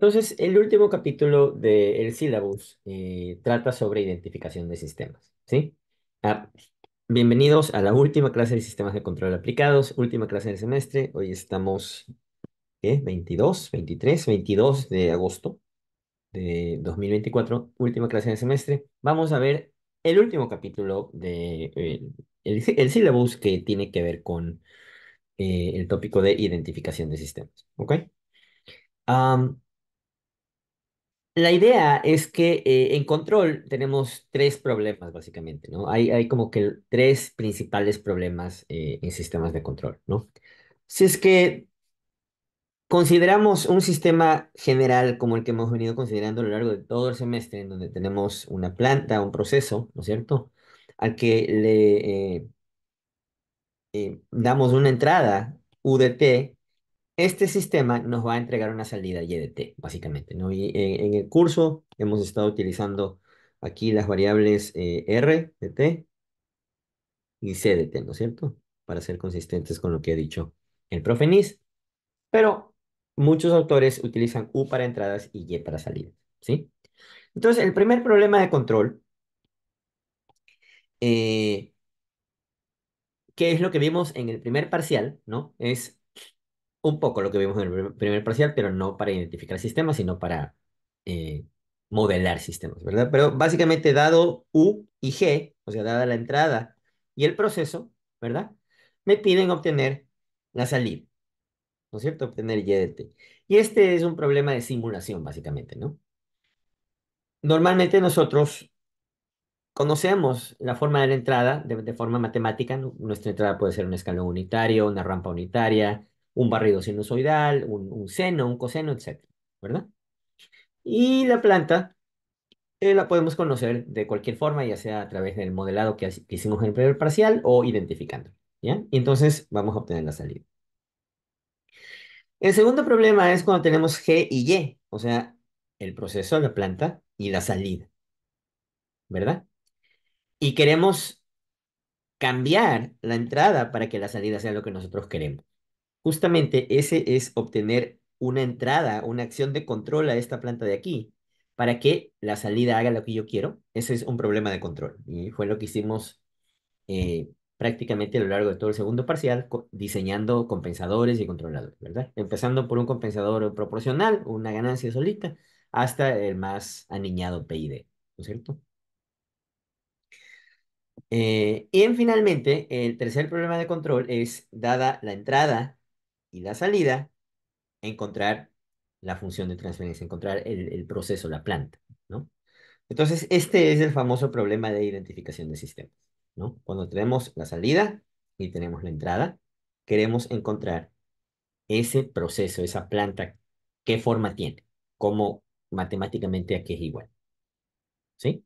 Entonces, el último capítulo del syllabus trata sobre identificación de sistemas, ¿sí? Ah, bienvenidos a la última clase de sistemas de control aplicados, última clase del semestre. Hoy estamos, ¿qué? 22 de agosto de 2024, última clase del semestre. Vamos a ver el último capítulo de el syllabus que tiene que ver con el tópico de identificación de sistemas, ¿ok? La idea es que en control tenemos tres problemas, básicamente, ¿no? Hay como que tres principales problemas en sistemas de control, ¿no? Si es que consideramos un sistema general como el que hemos venido considerando a lo largo de todo el semestre, en donde tenemos una planta, un proceso, ¿no es cierto? Al que le damos una entrada, UDT. Este sistema nos va a entregar una salida YDT, básicamente, ¿no? Y en el curso hemos estado utilizando aquí las variables R de T y C de T, ¿no es cierto? Para ser consistentes con lo que ha dicho el profe Nis, pero muchos autores utilizan U para entradas y Y para salidas, ¿sí? Entonces, el primer problema de control, eh, que es lo que vimos en el primer parcial, ¿no? Es un poco lo que vimos en el primer parcial, pero no para identificar sistemas, sino para eh, modelar sistemas, ¿verdad? Pero básicamente dado U y G, o sea, dada la entrada y el proceso, ¿verdad? Me piden obtener la salida, ¿no es cierto? Obtener Y de T. Y este es un problema de simulación, básicamente, ¿no? Normalmente nosotros conocemos la forma de la entrada de forma matemática, ¿no? Nuestra entrada puede ser un escalón unitario, una rampa unitaria, un barrido sinusoidal, un seno, un coseno, etcétera, ¿verdad? Y la planta la podemos conocer de cualquier forma, ya sea a través del modelado que hicimos en el primer parcial o identificando, ¿ya? Y entonces vamos a obtener la salida. El segundo problema es cuando tenemos G y Y, o sea, el proceso, la planta y la salida, ¿verdad? Y queremos cambiar la entrada para que la salida sea lo que nosotros queremos. Justamente ese es obtener una entrada, una acción de control a esta planta de aquí, para que la salida haga lo que yo quiero. Ese es un problema de control. Y fue lo que hicimos prácticamente a lo largo de todo el segundo parcial, diseñando compensadores y controladores, ¿verdad? Empezando por un compensador proporcional, una ganancia solita, hasta el más aniñado PID, ¿no es cierto? Finalmente, el tercer problema de control es, dada la entrada y la salida, encontrar la función de transferencia, encontrar el proceso, la planta, ¿no? Entonces, este es el famoso problema de identificación de sistemas, ¿no? Cuando tenemos la salida y tenemos la entrada, queremos encontrar ese proceso, esa planta, qué forma tiene, cómo matemáticamente a qué es igual, ¿sí?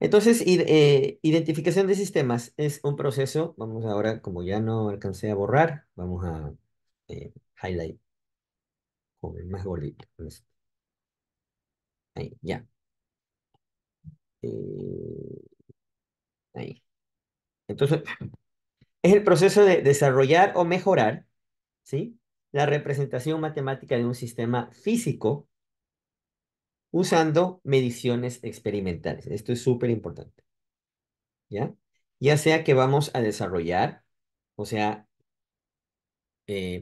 Entonces, identificación de sistemas es un proceso. Vamos ahora, como ya no alcancé a borrar, vamos a highlight con el más gordito. Ahí, ya. Eh, ahí. Entonces, es el proceso de desarrollar o mejorar, ¿sí? La representación matemática de un sistema físico usando mediciones experimentales. Esto es súper importante, ¿ya? Ya sea que vamos a desarrollar, o sea,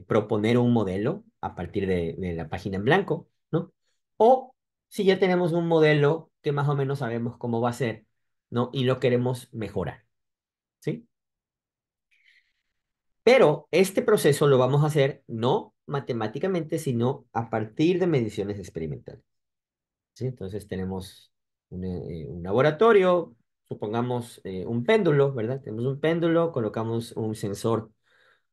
proponer un modelo a partir de la página en blanco, ¿no? O si ya tenemos un modelo que más o menos sabemos cómo va a ser, ¿no? Y lo queremos mejorar, ¿sí? Pero este proceso lo vamos a hacer no matemáticamente, sino a partir de mediciones experimentales, ¿sí? Entonces tenemos un laboratorio, supongamos un péndulo, ¿verdad? Tenemos un péndulo, colocamos un sensor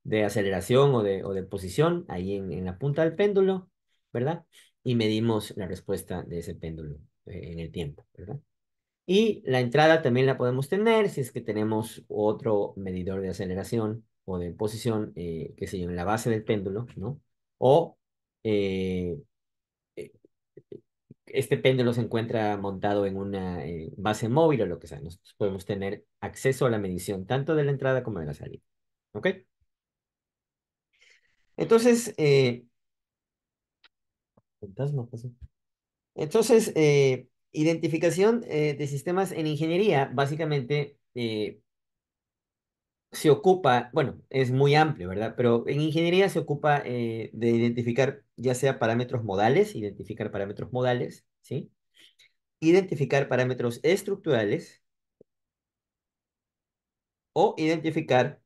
de aceleración o de posición ahí en la punta del péndulo, ¿verdad? Y medimos la respuesta de ese péndulo en el tiempo, ¿verdad? Y la entrada también la podemos tener si es que tenemos otro medidor de aceleración o de posición, qué sé yo, en la base del péndulo, ¿no? O eh, eh, este péndulo se encuentra montado en una base móvil o lo que sea. Nosotros podemos tener acceso a la medición tanto de la entrada como de la salida. ¿Ok? Entonces, Fantasma, pues, sí. Entonces, identificación de sistemas en ingeniería, básicamente se ocupa, bueno, es muy amplio, ¿verdad? Pero en ingeniería se ocupa de identificar ya sea parámetros modales, identificar parámetros modales, ¿sí? Identificar parámetros estructurales o identificar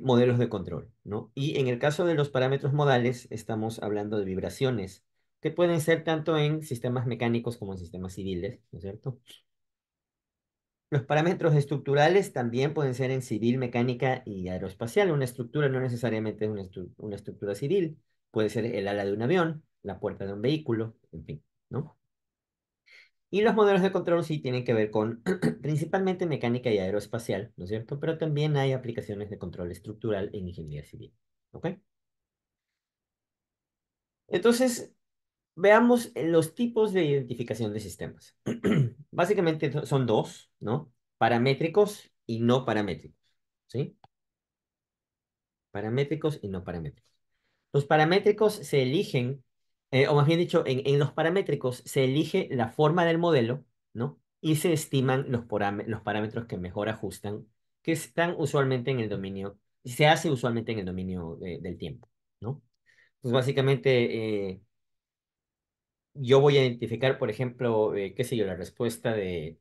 modelos de control, ¿no? Y en el caso de los parámetros modales, estamos hablando de vibraciones, que pueden ser tanto en sistemas mecánicos como en sistemas civiles, ¿no es cierto? Los parámetros estructurales también pueden ser en civil, mecánica y aeroespacial. Una estructura no necesariamente es una estructura civil, puede ser el ala de un avión, la puerta de un vehículo, en fin, ¿no? Y los modelos de control sí tienen que ver con principalmente mecánica y aeroespacial, ¿no es cierto? Pero también hay aplicaciones de control estructural en ingeniería civil, ¿ok? Entonces, veamos los tipos de identificación de sistemas. Básicamente son dos, ¿no? Paramétricos y no paramétricos, ¿sí? Paramétricos y no paramétricos. Los paramétricos se eligen, o más bien dicho, en los paramétricos se elige la forma del modelo, ¿no? Y se estiman los parámetros que mejor ajustan, que están usualmente en el dominio, se hace usualmente en el dominio del tiempo, ¿no? Pues básicamente, yo voy a identificar, por ejemplo, qué sé yo, la respuesta de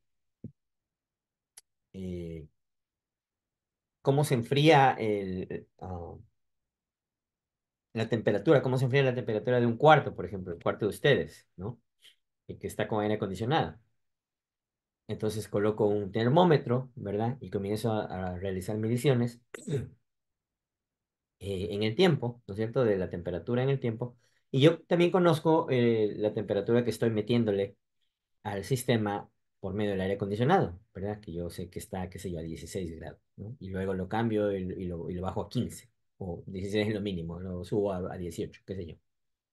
eh, cómo se enfría la temperatura, cómo se enfría la temperatura de un cuarto, por ejemplo, el cuarto de ustedes, ¿no? Y que está con aire acondicionado. Entonces coloco un termómetro, ¿verdad? Y comienzo a realizar mediciones en el tiempo, ¿no es cierto? De la temperatura en el tiempo. Y yo también conozco la temperatura que estoy metiéndole al sistema por medio del aire acondicionado, ¿verdad? Que yo sé que está, qué sé yo, a 16 grados, ¿no? Y luego lo cambio y lo bajo a 15, o 16 es lo mínimo, lo subo a 18, qué sé yo,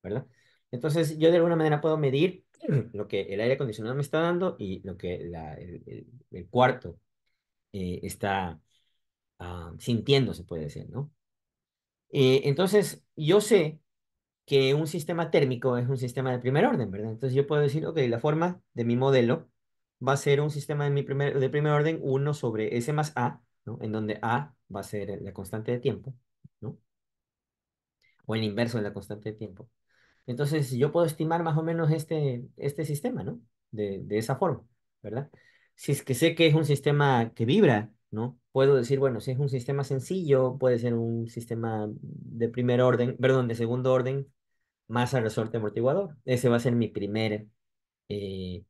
¿verdad? Entonces yo de alguna manera puedo medir lo que el aire acondicionado me está dando y lo que el cuarto está sintiendo, se puede decir, ¿no? Entonces yo sé que un sistema térmico es un sistema de primer orden, ¿verdad? Entonces yo puedo decir, ok, la forma de mi modelo va a ser un sistema de primer orden, uno sobre S más A, ¿no? En donde A va a ser la constante de tiempo, ¿no? O el inverso de la constante de tiempo. Entonces yo puedo estimar más o menos este sistema, ¿no? De esa forma, ¿verdad? Si es que sé que es un sistema que vibra, ¿no? Puedo decir, bueno, si es un sistema sencillo, puede ser un sistema de primer orden, perdón, de segundo orden, más al resorte amortiguador. Ese va a ser mi primer eh,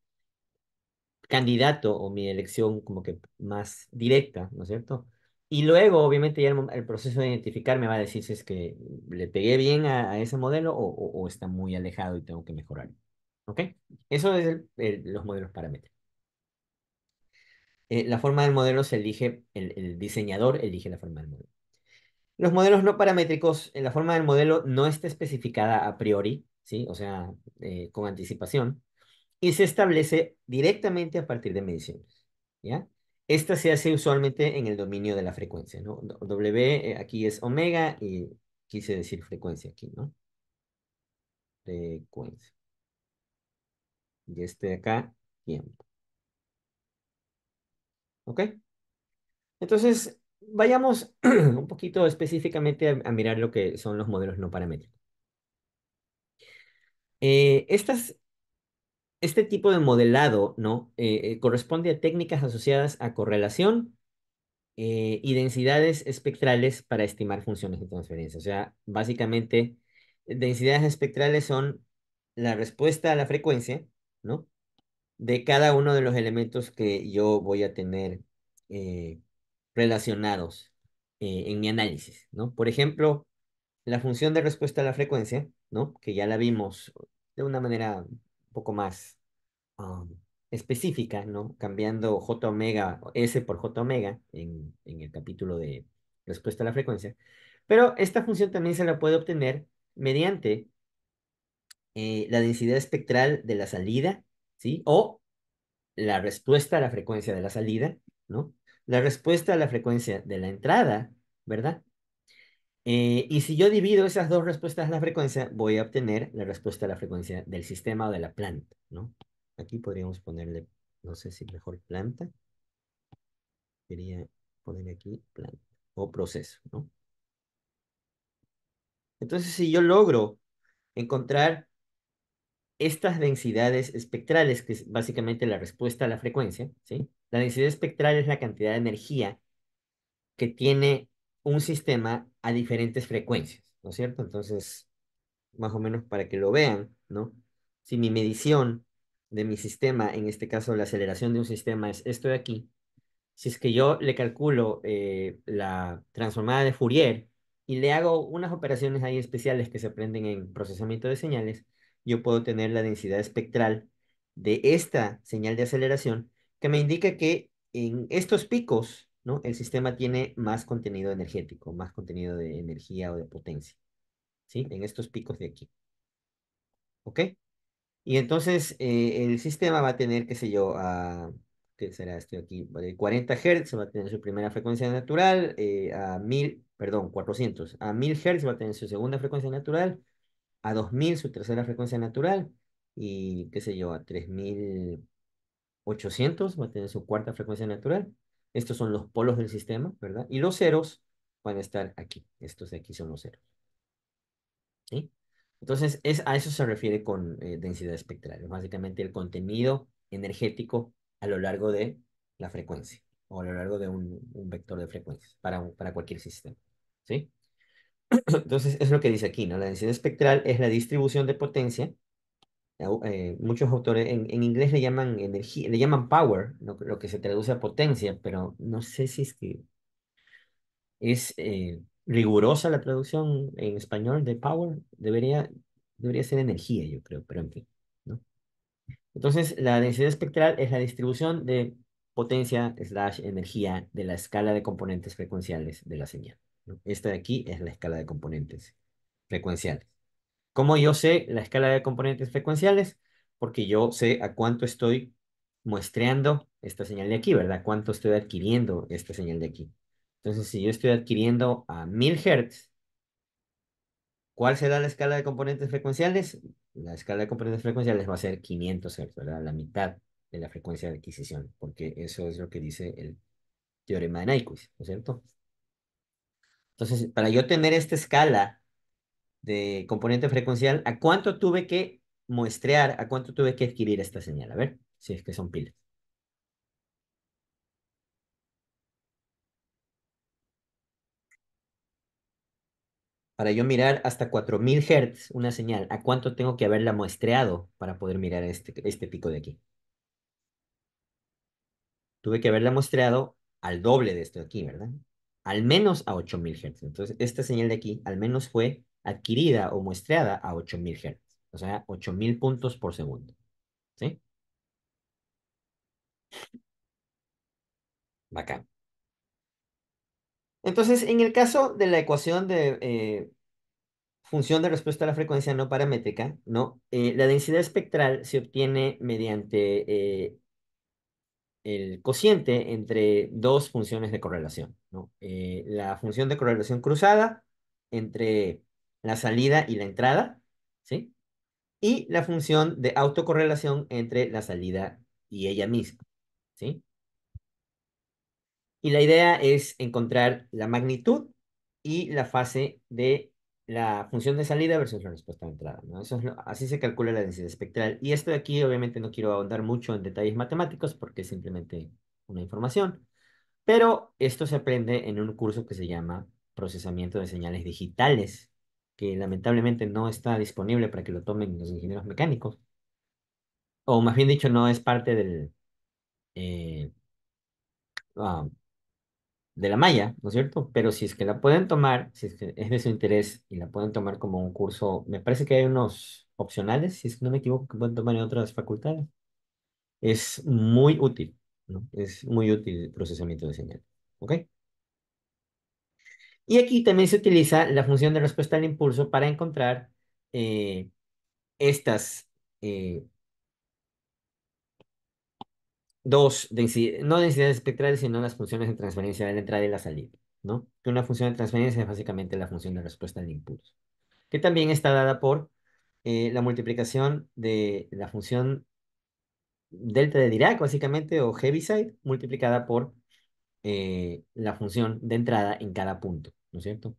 candidato o mi elección como que más directa, ¿no es cierto? Y luego, obviamente, ya el proceso de identificar me va a decir si es que le pegué bien a ese modelo o está muy alejado y tengo que mejorar. ¿Ok? Eso es los modelos paramétricos. La forma del modelo se elige, el diseñador elige la forma del modelo. Los modelos no paramétricos, la forma del modelo no está especificada a priori, ¿sí? O sea, con anticipación y se establece directamente a partir de mediciones, ¿ya? Esta se hace usualmente en el dominio de la frecuencia, ¿no? W aquí es omega y quise decir frecuencia aquí, ¿no? Frecuencia. Y este de acá, tiempo. ¿Ok? Entonces, vayamos un poquito específicamente a mirar lo que son los modelos no paramétricos. Estas Este tipo de modelado, ¿no? Corresponde a técnicas asociadas a correlación y densidades espectrales para estimar funciones de transferencia. O sea, básicamente, densidades espectrales son la respuesta a la frecuencia, ¿no? De cada uno de los elementos que yo voy a tener eh, relacionados en mi análisis, ¿no? Por ejemplo, la función de respuesta a la frecuencia, ¿no? Que ya la vimos de una manera un poco más um, específica, ¿no? Cambiando J omega, S por J omega en el capítulo de respuesta a la frecuencia. Pero esta función también se la puede obtener mediante la densidad espectral de la salida, ¿sí? O la respuesta a la frecuencia de la salida, ¿no? La respuesta a la frecuencia de la entrada, ¿verdad? Y si yo divido esas dos respuestas a la frecuencia, voy a obtener la respuesta a la frecuencia del sistema o de la planta, ¿no? Aquí podríamos ponerle, no sé si mejor planta, quería poner aquí planta o proceso, ¿no? Entonces, si yo logro encontrar estas densidades espectrales, que es básicamente la respuesta a la frecuencia, ¿sí? La densidad espectral es la cantidad de energía que tiene un sistema a diferentes frecuencias, ¿no es cierto? Entonces, más o menos para que lo vean, ¿no? Si mi medición de mi sistema, en este caso la aceleración de un sistema es esto de aquí, si es que yo le calculo la transformada de Fourier y le hago unas operaciones ahí especiales que se aprenden en procesamiento de señales, yo puedo tener la densidad espectral de esta señal de aceleración que me indica que en estos picos, ¿no? El sistema tiene más contenido energético, más contenido de energía o de potencia, ¿sí? En estos picos de aquí, ¿ok? Y entonces el sistema va a tener, qué sé yo, ¿qué será esto de aquí? 40 Hz va a tener su primera frecuencia natural, a 1000, perdón, 400. A 1000 Hz va a tener su segunda frecuencia natural, a 2000 su tercera frecuencia natural, y qué sé yo, a 3800 va a tener su cuarta frecuencia natural. Estos son los polos del sistema, ¿verdad? Y los ceros van a estar aquí. Estos de aquí son los ceros. ¿Sí? Entonces, a eso se refiere con densidad espectral. Es básicamente el contenido energético a lo largo de la frecuencia o a lo largo de un vector de frecuencias para cualquier sistema. ¿Sí? Entonces, es lo que dice aquí, ¿no? La densidad espectral es la distribución de potencia. Muchos autores en inglés le llaman energía, le llaman power, lo que se traduce a potencia, pero no sé si es que es rigurosa la traducción en español de power. Debería ser energía, yo creo, pero en fin, ¿no? Entonces, la densidad espectral es la distribución de potencia slash energía de la escala de componentes frecuenciales de la señal, ¿no? Esta de aquí es la escala de componentes frecuenciales. ¿Cómo yo sé la escala de componentes frecuenciales? Porque yo sé a cuánto estoy muestreando esta señal de aquí, ¿verdad? Cuánto estoy adquiriendo esta señal de aquí. Entonces, si yo estoy adquiriendo a 1000 Hz, ¿cuál será la escala de componentes frecuenciales? La escala de componentes frecuenciales va a ser 500 Hz, ¿verdad? La mitad de la frecuencia de adquisición, porque eso es lo que dice el teorema de Nyquist, ¿no es cierto? Entonces, para yo tener esta escala de componente frecuencial, ¿a cuánto tuve que muestrear, a cuánto tuve que adquirir esta señal? A ver, si es que son pilas. Para yo mirar hasta 4000 Hz una señal, ¿a cuánto tengo que haberla muestreado para poder mirar este pico de aquí? Tuve que haberla muestreado al doble de esto de aquí, ¿verdad? Al menos a 8000 Hz. Entonces, esta señal de aquí al menos fue adquirida o muestreada a 8000 Hz. O sea, 8000 puntos por segundo. ¿Sí? Bacán. Entonces, en el caso de la ecuación de función de respuesta a la frecuencia no paramétrica, ¿no? La densidad espectral se obtiene mediante el cociente entre dos funciones de correlación, ¿no? La función de correlación cruzada entre la salida y la entrada, ¿sí? Y la función de autocorrelación entre la salida y ella misma, ¿sí? Y la idea es encontrar la magnitud y la fase de la función de salida versus la respuesta de entrada, ¿no? Así se calcula la densidad espectral. Y esto de aquí, obviamente, no quiero ahondar mucho en detalles matemáticos porque es simplemente una información, pero esto se aprende en un curso que se llama Procesamiento de Señales Digitales, que lamentablemente no está disponible para que lo tomen los ingenieros mecánicos, o más bien dicho, no es parte eh, ah, de la malla, ¿no es cierto? Pero si es que la pueden tomar, si es que es de su interés y la pueden tomar como un curso, me parece que hay unos opcionales, si es que no me equivoco, que pueden tomar en otras facultades. Es muy útil, ¿no? Es muy útil el procesamiento de señal. ¿Ok? Y aquí también se utiliza la función de respuesta al impulso para encontrar eh, estas eh, no densidades espectrales, sino las funciones de transferencia de la entrada y la salida. ¿no? Que una función de transferencia es básicamente la función de respuesta al impulso, que también está dada por la multiplicación de la función delta de Dirac, básicamente, o Heaviside, multiplicada por la función de entrada en cada punto, ¿no es cierto?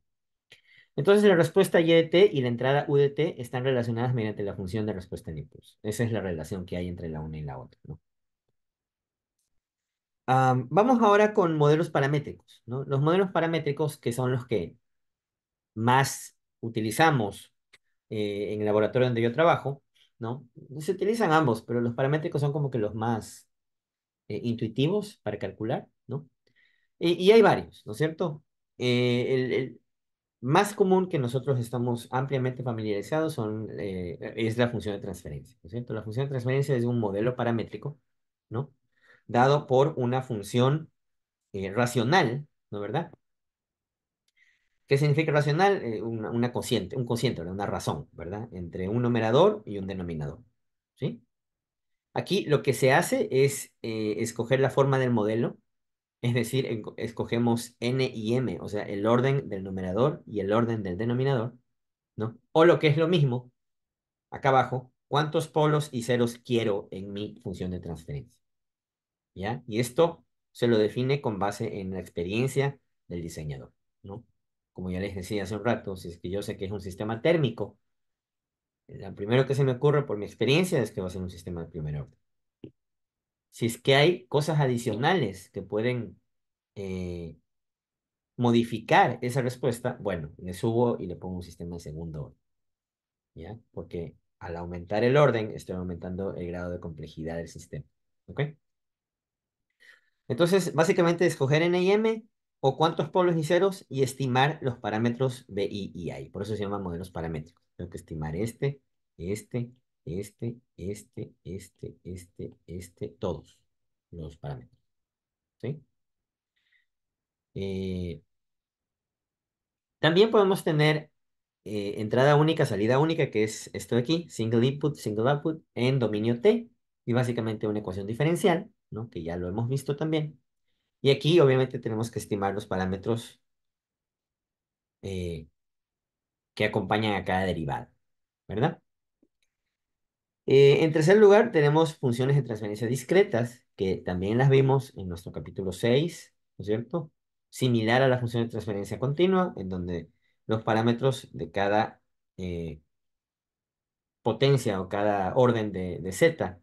Entonces, la respuesta y de t y la entrada u de t están relacionadas mediante la función de respuesta al impulso. Esa es la relación que hay entre la una y la otra, ¿no? Vamos ahora con modelos paramétricos, ¿no? Los modelos paramétricos, que son los que más utilizamos en el laboratorio donde yo trabajo, ¿no? Se utilizan ambos, pero los paramétricos son como que los más intuitivos para calcular, ¿no? Y hay varios, ¿no es cierto? El más común que nosotros estamos ampliamente familiarizados es la función de transferencia, ¿no es cierto? La función de transferencia es un modelo paramétrico, ¿no? Dado por una función racional, ¿no verdad? ¿Qué significa racional? Una cociente, un cociente, ¿verdad? Una razón, ¿verdad? Entre un numerador y un denominador, ¿sí? Aquí lo que se hace es escoger la forma del modelo, es decir, escogemos n y m, o sea, el orden del numerador y el orden del denominador, ¿no? O lo que es lo mismo, acá abajo, cuántos polos y ceros quiero en mi función de transferencia, ¿ya? Y esto se lo define con base en la experiencia del diseñador, ¿no? Como ya les decía hace un rato, si es que yo sé que es un sistema térmico, lo primero que se me ocurre por mi experiencia es que va a ser un sistema de primer orden. Si es que hay cosas adicionales que pueden eh, modificar esa respuesta, bueno, le subo y le pongo un sistema de segundo orden, ¿ya? Porque al aumentar el orden, estoy aumentando el grado de complejidad del sistema, ¿ok? Entonces, básicamente, escoger n y m o cuántos polos y ceros y estimar los parámetros b, i y i. Por eso se llaman modelos paramétricos. Tengo que estimar este, todos los parámetros, ¿sí? Eh, También podemos tener entrada única, salida única, que es esto de aquí, single input, single output, en dominio T, y básicamente una ecuación diferencial, ¿no? Que ya lo hemos visto también. Y aquí obviamente tenemos que estimar los parámetros eh, que acompañan a cada derivada, ¿verdad? En tercer lugar, tenemos funciones de transferencia discretas, que también las vimos en nuestro capítulo 6, ¿no es cierto? Similar a la función de transferencia continua, en donde los parámetros de cada potencia o cada orden de z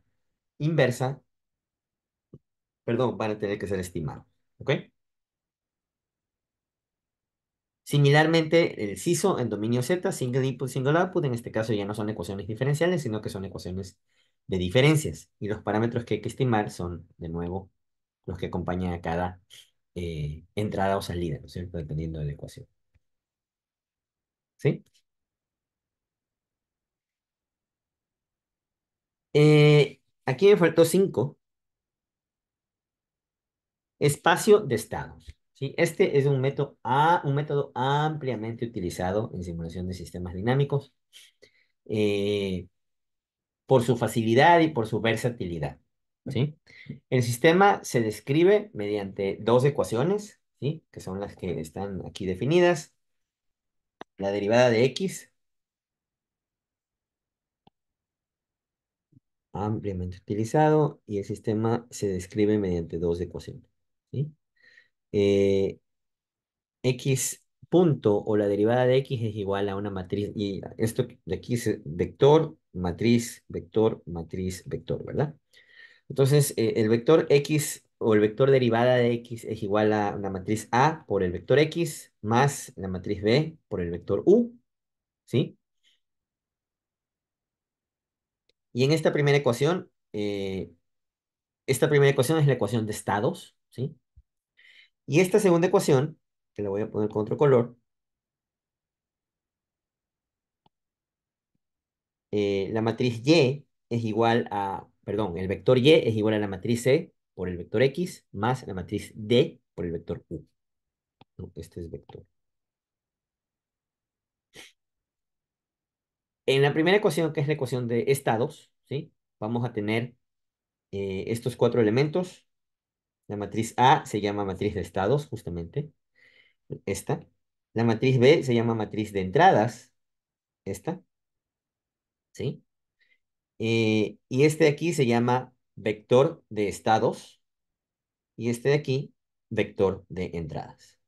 inversa, perdón, van a tener que ser estimados, ¿ok? Similarmente, el CISO en dominio Z, single input, single output, en este caso ya no son ecuaciones diferenciales, sino que son ecuaciones de diferencias. Y los parámetros que hay que estimar son, de nuevo, los que acompañan a cada entrada o salida, ¿no es cierto? Dependiendo de la ecuación. ¿Sí? Aquí me faltó 5. Espacio de estados. ¿Sí? Este es un método ampliamente utilizado en simulación de sistemas dinámicos eh, por su facilidad y por su versatilidad. ¿Sí? El sistema se describe mediante dos ecuaciones, ¿sí? Que son las que están aquí definidas. La derivada de x, ampliamente utilizado, y el sistema se describe mediante dos ecuaciones. ¿Sí? Eh, X punto o la derivada de X es igual a una matriz, y esto de aquí es vector, matriz, vector, ¿verdad? Entonces, el vector X o el vector derivada de X es igual a una matriz A por el vector X más la matriz B por el vector U, ¿sí? Y en esta primera ecuación es la ecuación de estados, ¿sí? Y esta segunda ecuación, que la voy a poner con otro color, la matriz Y es igual a, perdón, el vector Y es igual a la matriz C por el vector X más la matriz D por el vector U. ¿No? Este es vector. En la primera ecuación, que es la ecuación de estados, ¿sí? Vamos a tener estos cuatro elementos. La matriz A se llama matriz de estados, justamente. esta. La matriz B se llama matriz de entradas, esta, ¿sí? Y este de aquí se llama vector de estados y este de aquí, vector de entradas.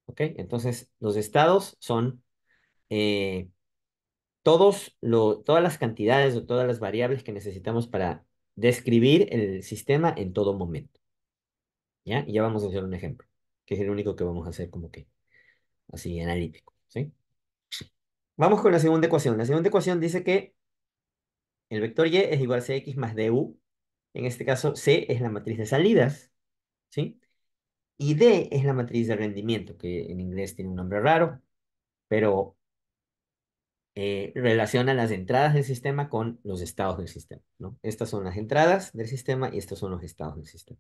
¿Ok? Entonces, los estados son eh, todas las cantidades o todas las variables que necesitamos para describir el sistema en todo momento. ¿Ya? Y ya vamos a hacer un ejemplo, que es el único que vamos a hacer como que así analítico, ¿sí? Vamos con la segunda ecuación. La segunda ecuación dice que el vector y es igual a cx más du. En este caso, C es la matriz de salidas, ¿sí? Y D es la matriz de rendimiento, que en inglés tiene un nombre raro, pero relaciona las entradas del sistema con los estados del sistema, ¿no? Estas son las entradas del sistema y estos son los estados del sistema,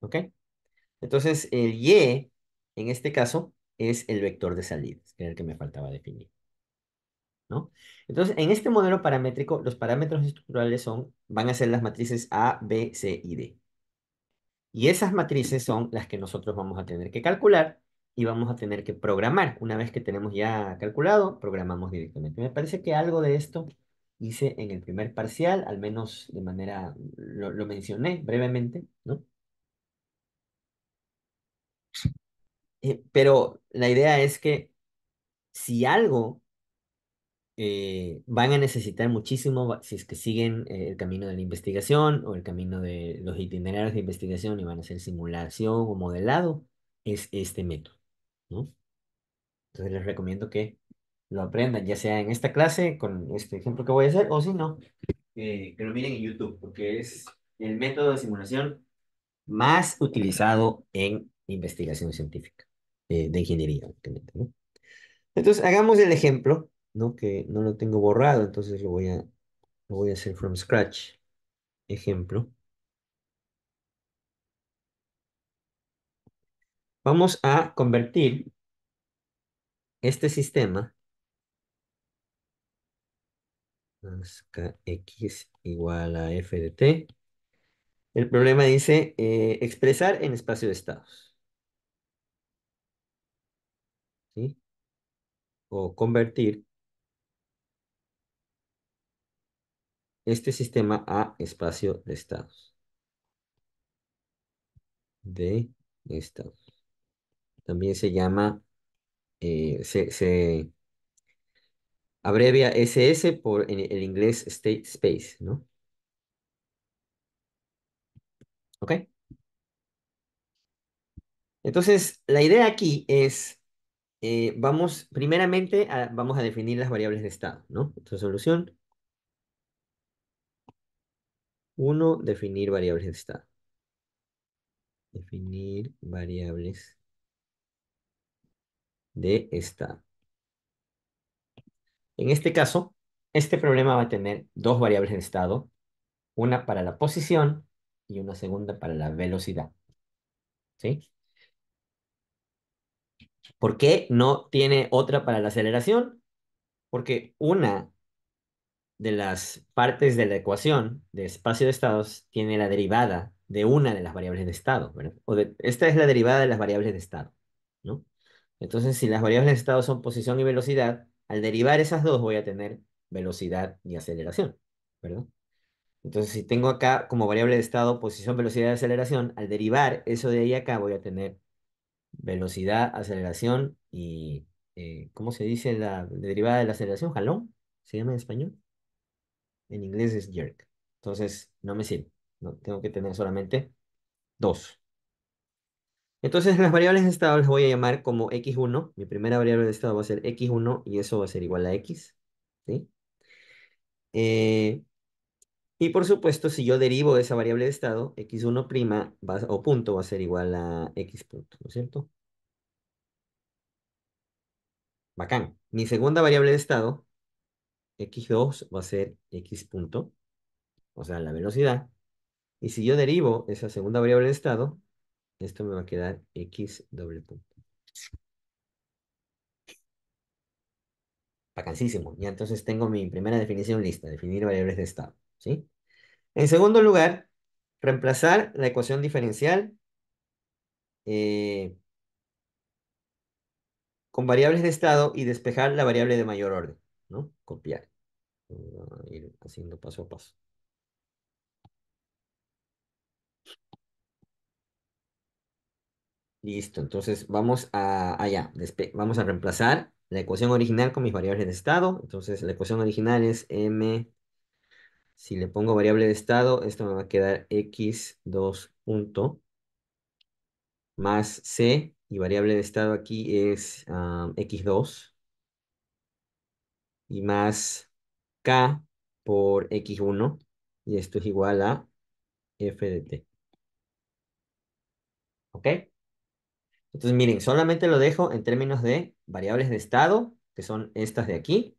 ¿ok? Entonces, el Y, en este caso, es el vector de salidas, que era el que me faltaba definir, ¿no? Entonces, en este modelo paramétrico, los parámetros estructurales van a ser las matrices A, B, C y D. Y esas matrices son las que nosotros vamos a tener que calcular y vamos a tener que programar. Una vez que tenemos ya calculado, programamos directamente. Me parece que algo de esto hice en el primer parcial, al menos de manera, lo mencioné brevemente, ¿no? Pero la idea es que si algo van a necesitar muchísimo, si es que siguen el camino de la investigación o el camino de los itinerarios de investigación y van a hacer simulación o modelado, es este método, ¿no? Entonces les recomiendo que lo aprendan, ya sea en esta clase con este ejemplo que voy a hacer, o si no, que lo miren en YouTube, porque es el método de simulación más utilizado en investigación científica, de ingeniería, obviamente, ¿no? Entonces hagamos el ejemplo, ¿no? Que no lo tengo borrado, entonces lo voy a hacer from scratch. Ejemplo. Vamos a convertir este sistema, más kx igual a f de t. El problema dice expresar en espacio de estados, ¿sí? O convertir este sistema a espacio de estados. De estados. También se llama, se abrevia SS por en el inglés state space, ¿no? ¿Ok? Entonces, la idea aquí es, primeramente, vamos a definir las variables de estado, ¿no? Entonces, solución uno, definir variables de estado. Definir variables de estado. En este caso, este problema va a tener dos variables de estado, una para la posición y una segunda para la velocidad, ¿sí? ¿Por qué no tiene otra para la aceleración? Porque una de las partes de la ecuación de espacio de estados tiene la derivada de una de las variables de estado, ¿verdad? Esta es la derivada de las variables de estado, ¿no? Entonces, si las variables de estado son posición y velocidad, al derivar esas dos voy a tener velocidad y aceleración, ¿verdad? Entonces, si tengo acá como variable de estado posición, velocidad y aceleración, al derivar eso de ahí acá voy a tener velocidad, aceleración y, ¿cómo se dice la derivada de la aceleración? ¿Jalón? ¿Se llama en español? En inglés es jerk. Entonces, no me sirve. No, tengo que tener solamente dos. Entonces, las variables de estado las voy a llamar como x1. Mi primera variable de estado va a ser x1 y eso va a ser igual a x, ¿sí? Eh, y por supuesto, si yo derivo de esa variable de estado, x1' o punto va a ser igual a x punto, ¿no es cierto? Bacán. Mi segunda variable de estado, x2, va a ser x punto, o sea, la velocidad. Y si yo derivo esa segunda variable de estado, esto me va a quedar x doble punto. Vacancísimo. Ya entonces tengo mi primera definición lista, definir variables de estado, ¿sí? En segundo lugar, reemplazar la ecuación diferencial con variables de estado y despejar la variable de mayor orden, ¿no? Copiar. Voy a ir haciendo paso a paso. Listo, entonces vamos a allá. Vamos a reemplazar la ecuación original con mis variables de estado. Entonces la ecuación original es m. Si le pongo variable de estado, esto me va a quedar x2 punto más c. Y variable de estado aquí es x2 y más k por x1. Y esto es igual a f de t. ¿Ok? Entonces miren, solamente lo dejo en términos de variables de estado, que son estas de aquí.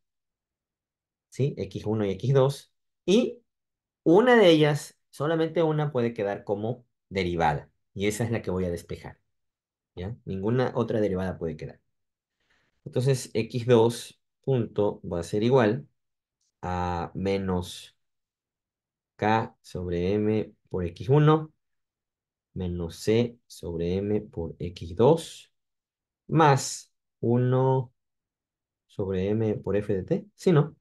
¿Sí? X1 y X2. Y una de ellas, solamente una puede quedar como derivada. Y esa es la que voy a despejar. ¿Ya? Ninguna otra derivada puede quedar. Entonces, X2 punto va a ser igual a menos K sobre M por X1 menos C sobre M por X2 más 1 sobre M por F de T. ¿Sí, no?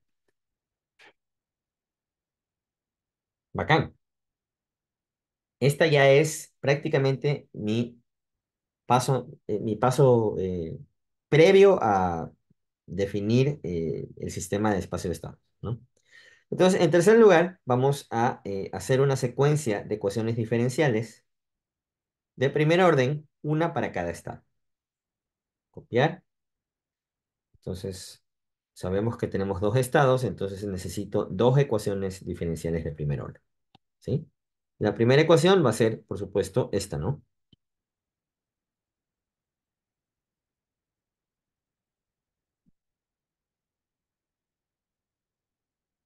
Bacán. Esta ya es prácticamente mi paso previo a definir el sistema de espacio de estado, ¿no? Entonces, en tercer lugar, vamos a hacer una secuencia de ecuaciones diferenciales de primer orden, una para cada estado. Copiar. Entonces, sabemos que tenemos dos estados, entonces necesito dos ecuaciones diferenciales de primer orden, ¿sí? La primera ecuación va a ser, por supuesto, esta, ¿no?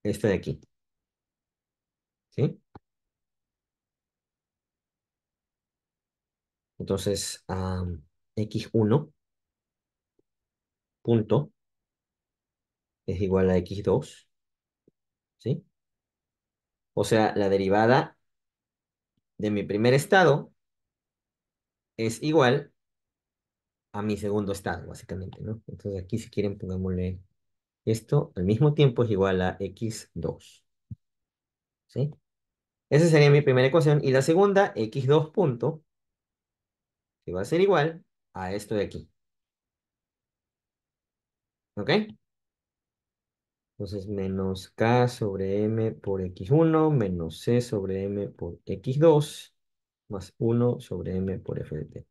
Esta de aquí, ¿sí? Entonces, x1 punto es igual a x2, ¿sí? O sea, la derivada de mi primer estado es igual a mi segundo estado, básicamente, ¿no? Entonces aquí si quieren pongámosle esto al mismo tiempo es igual a x2, ¿sí? Esa sería mi primera ecuación. Y la segunda, x2 punto, que va a ser igual a esto de aquí, ¿ok? Entonces menos k sobre m por x1 menos c sobre m por x2 más 1 sobre m por f de t.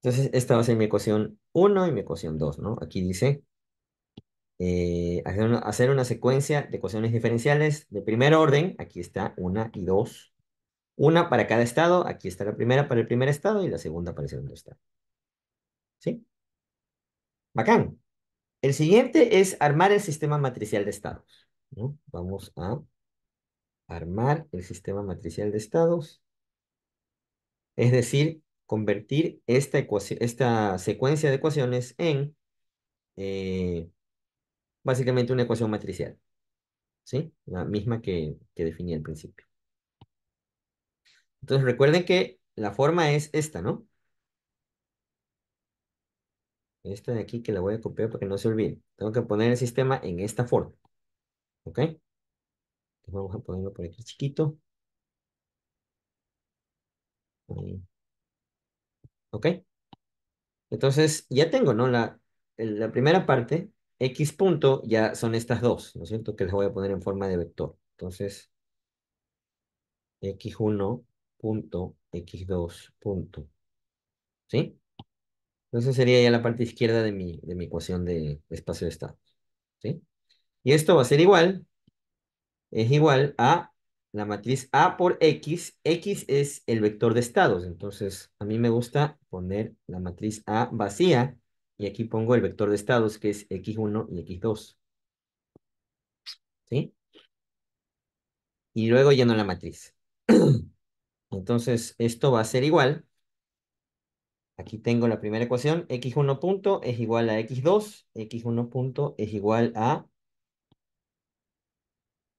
Entonces, esta va a ser mi ecuación uno y mi ecuación 2, ¿no? Aquí dice hacer una secuencia de ecuaciones diferenciales de primer orden. Aquí está una y dos. Una para cada estado. Aquí está la primera para el primer estado y la segunda para el segundo estado. ¿Sí? Bacán. El siguiente es armar el sistema matricial de estados, ¿no? Vamos a armar el sistema matricial de estados. Es decir, convertir esta secuencia de ecuaciones en básicamente una ecuación matricial. ¿Sí? La misma que definí al principio. Entonces recuerden que la forma es esta, ¿no? Esta de aquí que la voy a copiar para que no se olvide. Tengo que poner el sistema en esta forma, ¿ok? Entonces vamos a ponerlo por aquí chiquito. Ahí. ¿Ok? Entonces ya tengo, ¿no? La primera parte, x punto, ya son estas dos, ¿no es cierto? Que las voy a poner en forma de vector. Entonces, x1 punto, x2 punto, ¿sí? Entonces sería ya la parte izquierda de mi ecuación de espacio de estado, ¿sí? Y esto va a ser igual, es igual a la matriz A por X. X es el vector de estados, entonces a mí me gusta poner la matriz A vacía y aquí pongo el vector de estados que es X1 y X2, ¿sí? Y luego lleno la matriz. Entonces esto va a ser igual. Aquí tengo la primera ecuación, x1 punto es igual a x2, x1 punto es igual a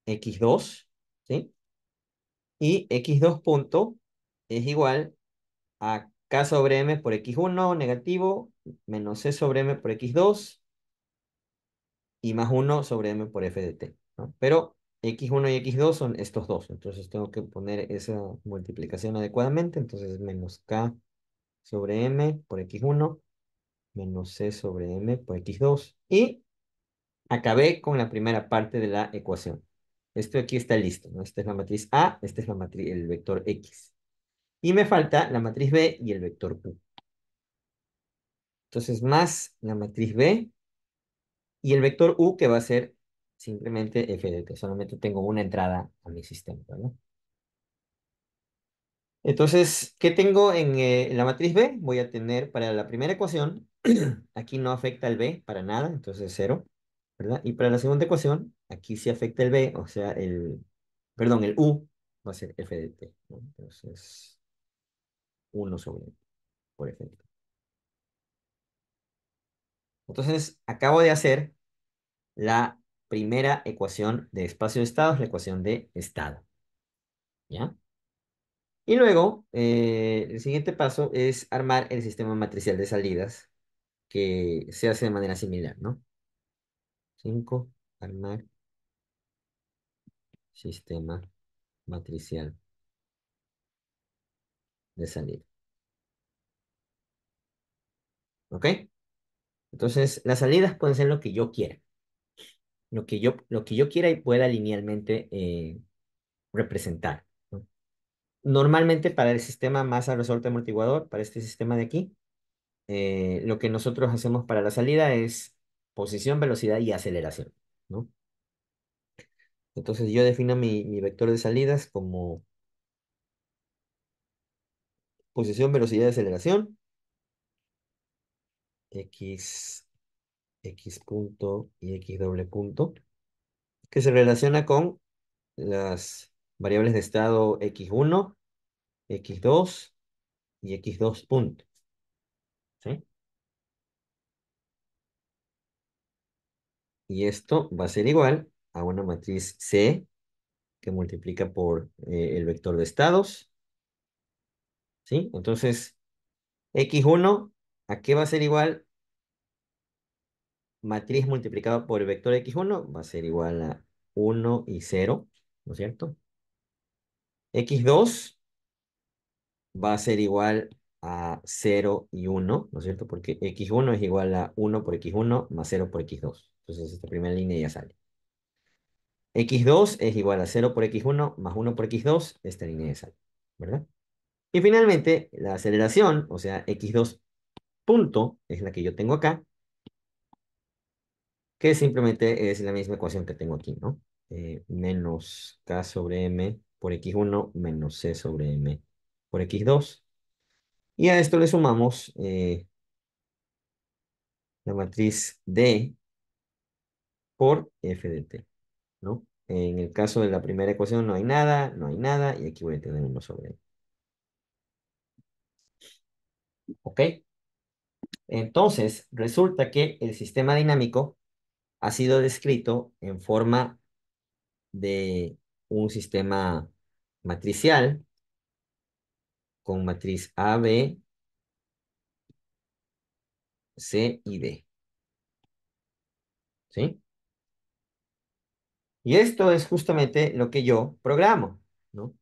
x2, ¿sí? Y x2 punto es igual a K sobre M por X1 negativo, menos C sobre M por X2 y más 1 sobre M por F de T, ¿no? Pero X1 y X2 son estos dos, entonces tengo que poner esa multiplicación adecuadamente, entonces menos K sobre M por X1 menos C sobre M por X2 y acabé con la primera parte de la ecuación. Esto aquí está listo, ¿no? Esta es la matriz A, esta es la matriz, el vector X. Y me falta la matriz B y el vector U. Entonces, más la matriz B y el vector U que va a ser simplemente f de t. Solamente tengo una entrada a mi sistema, ¿no? Entonces, ¿qué tengo en la matriz B? Voy a tener para la primera ecuación, aquí no afecta el B para nada, entonces cero, ¿verdad? Y para la segunda ecuación, aquí sí afecta el B, o sea, perdón, el U va a ser f de t, ¿no? Entonces, uno sobre por ejemplo. Entonces, acabo de hacer la primera ecuación de espacio de estados, la ecuación de estado, ¿ya? Y luego, el siguiente paso es armar el sistema matricial de salidas, que se hace de manera similar, ¿no? 5, armar sistema matricial de salida. ¿Ok? Entonces, las salidas pueden ser lo que yo quiera, lo que yo quiera y pueda linealmente representar, ¿no? Normalmente para el sistema masa resorte amortiguador, para este sistema de aquí, lo que nosotros hacemos para la salida es posición, velocidad y aceleración, ¿no? Entonces yo defino mi vector de salidas como posición, velocidad y aceleración, x, x punto y x doble punto, que se relaciona con las variables de estado x1, x2 y x2 punto, ¿sí? Y esto va a ser igual a una matriz C que multiplica por el vector de estados, ¿sí? Entonces, x1, ¿a qué va a ser igual? Matriz multiplicado por el vector x1 va a ser igual a 1 y 0, ¿no es cierto? X2 va a ser igual a 0 y 1, ¿no es cierto? Porque x1 es igual a 1 por x1 más 0 por x2. Entonces esta primera línea ya sale. X2 es igual a 0 por x1 más 1 por x2. Esta línea ya sale, ¿verdad? Y finalmente, la aceleración, o sea, x2 punto, es la que yo tengo acá, que simplemente es la misma ecuación que tengo aquí, ¿no? Menos k sobre m por x1 menos c sobre m por x2. Y a esto le sumamos la matriz D por f de t, ¿no? En el caso de la primera ecuación no hay nada, no hay nada, y aquí voy a tener 1 sobre m. ¿Ok? Entonces, resulta que el sistema dinámico ha sido descrito en forma de un sistema matricial con matriz A, B, C y D, ¿sí? Y esto es justamente lo que yo programo, ¿no?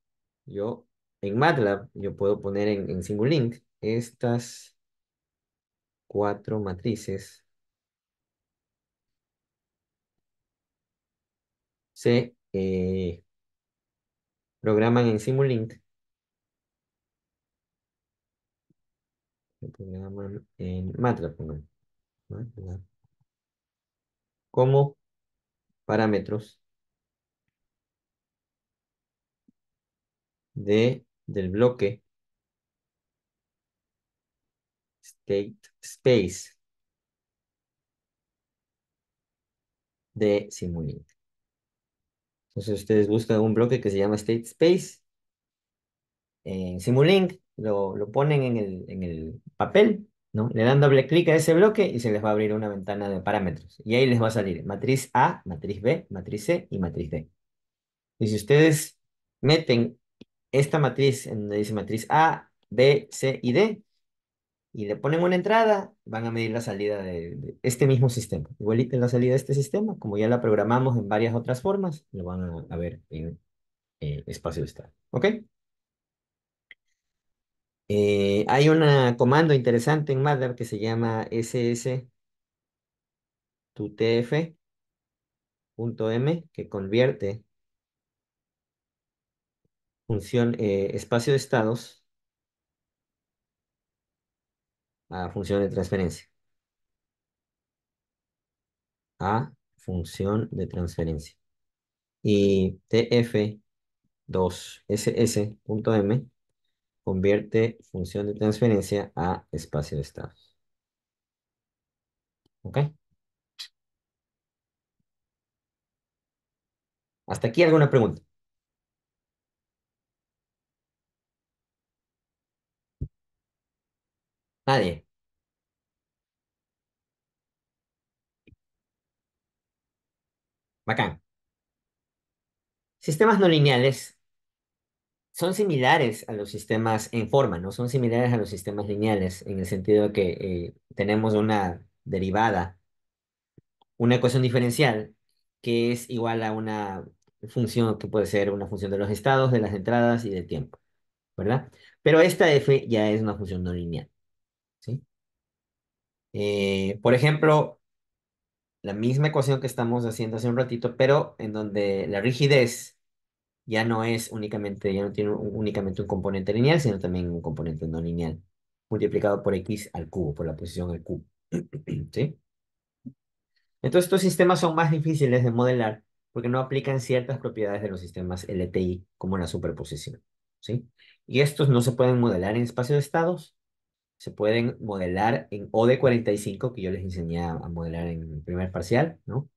Yo en MATLAB, yo puedo poner en Simulink estas cuatro matrices se programan en Simulink, se programan en MATLAB, pongamos, ¿no? Como parámetros del bloque state space de Simulink. Entonces ustedes buscan un bloque que se llama state space en Simulink, lo ponen en el papel, ¿no? Le dan doble clic a ese bloque y se les va a abrir una ventana de parámetros. Y ahí les va a salir matriz A, matriz B, matriz C y matriz D. Y si ustedes meten esta matriz en donde dice matriz A, B, C y D, y le ponen una entrada, van a medir la salida de este mismo sistema. Igualita la salida de este sistema, como ya la programamos en varias otras formas, lo van a ver en espacio de estado. ¿Ok? Hay un comando interesante en MATLAB que se llama ss.tf.m que convierte función espacio de estados a función de transferencia. A función de transferencia. Y tf2ss.m convierte función de transferencia a espacio de estados. ¿Ok? ¿Hasta aquí alguna pregunta? Nadie. Bacán. Sistemas no lineales son similares a los sistemas en forma, ¿no? Son similares a los sistemas lineales en el sentido de que tenemos una derivada, una ecuación diferencial que es igual a una función que puede ser una función de los estados, de las entradas y del tiempo, ¿verdad? Pero esta f ya es una función no lineal, ¿sí? Por ejemplo, la misma ecuación que estamos haciendo hace un ratito, pero en donde la rigidez ya no es únicamente, ya no tiene únicamente un componente lineal, sino también un componente no lineal, multiplicado por x al cubo, por la posición al cubo. ¿Sí? Entonces, estos sistemas son más difíciles de modelar porque no aplican ciertas propiedades de los sistemas LTI, como la superposición. ¿Sí? Y estos no se pueden modelar en espacio de estados, se pueden modelar en OD45, que yo les enseñé a modelar en el primer parcial, ¿no?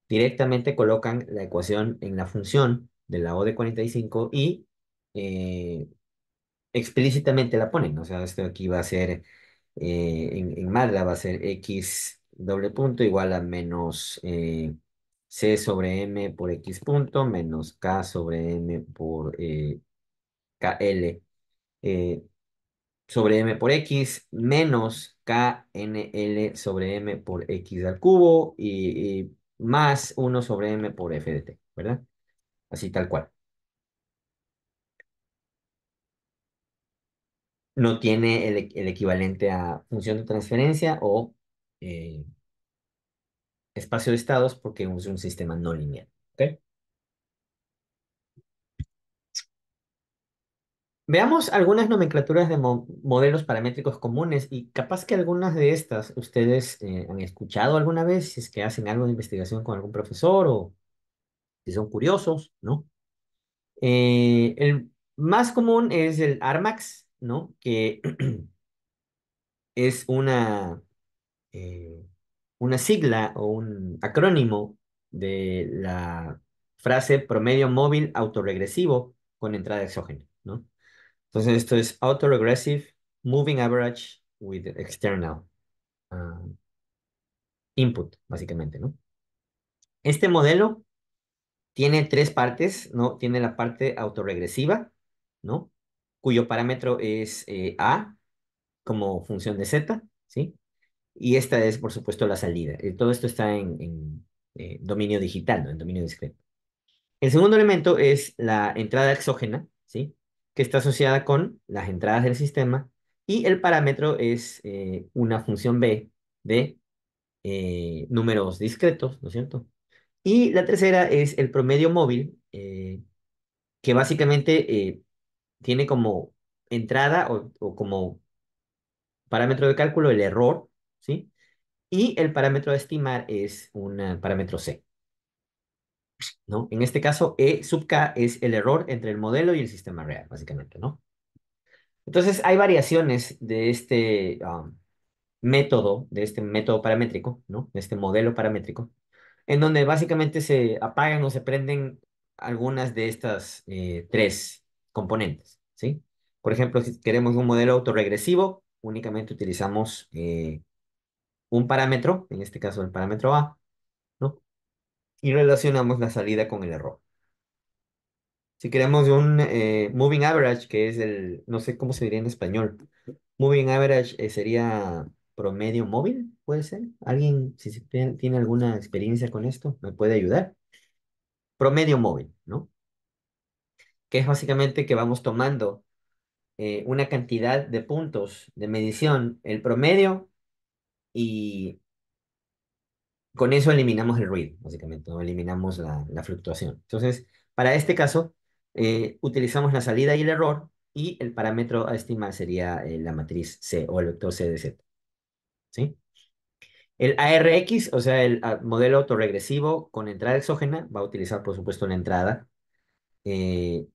Directamente colocan la ecuación en la función de la OD45 y eh, explícitamente la ponen. O sea, esto aquí va a ser, en MATLAB va a ser x doble punto igual a menos c sobre m por x punto menos k sobre m por kl eh, sobre m por x menos knl sobre m por x al cubo y más uno sobre m por f de t, ¿verdad? Así tal cual. No tiene el equivalente a función de transferencia o eh, espacio de estados porque es un sistema no lineal. ¿Ok? Veamos algunas nomenclaturas de modelos paramétricos comunes y capaz que algunas de estas ustedes han escuchado alguna vez, si es que hacen algo de investigación con algún profesor o si son curiosos, ¿no? El más común es el Armax, ¿no? Que es eh, una sigla o un acrónimo de la frase promedio móvil autorregresivo con entrada exógena, ¿no? Entonces esto es autoregressive moving average with external ah, input, básicamente, ¿no? Este modelo tiene tres partes, ¿no? Tiene la parte autorregresiva, ¿no? Cuyo parámetro es A como función de Z, ¿sí? Y esta es, por supuesto, la salida. Todo esto está en dominio digital, ¿no? En dominio discreto. El segundo elemento es la entrada exógena, ¿sí? Que está asociada con las entradas del sistema. Y el parámetro es una función B de números discretos, ¿no es cierto? Y la tercera es el promedio móvil, que básicamente tiene como entrada o como parámetro de cálculo el error, ¿sí? Y el parámetro a estimar es un parámetro C, ¿no? En este caso, E sub K es el error entre el modelo y el sistema real, básicamente, ¿no? Entonces, hay variaciones de este método, de este método paramétrico, ¿no? De este modelo paramétrico, en donde básicamente se apagan o se prenden algunas de estas tres componentes, ¿sí? Por ejemplo, si queremos un modelo autorregresivo, únicamente utilizamos un parámetro, en este caso el parámetro A, ¿no? Y relacionamos la salida con el error. Si queremos un moving average, que es el, no sé cómo se diría en español, Moving average sería promedio móvil, ¿puede ser? ¿Alguien, si tiene alguna experiencia con esto, me puede ayudar? Promedio móvil, ¿no? Que es básicamente que vamos tomando una cantidad de puntos de medición, el promedio, y con eso eliminamos el ruido, básicamente, ¿no? Eliminamos la fluctuación. Entonces, para este caso, utilizamos la salida y el error, y el parámetro a estimar sería la matriz C o el vector C de Z, ¿sí? El ARX, o sea, el modelo autorregresivo con entrada exógena, va a utilizar, por supuesto, la entrada, eh,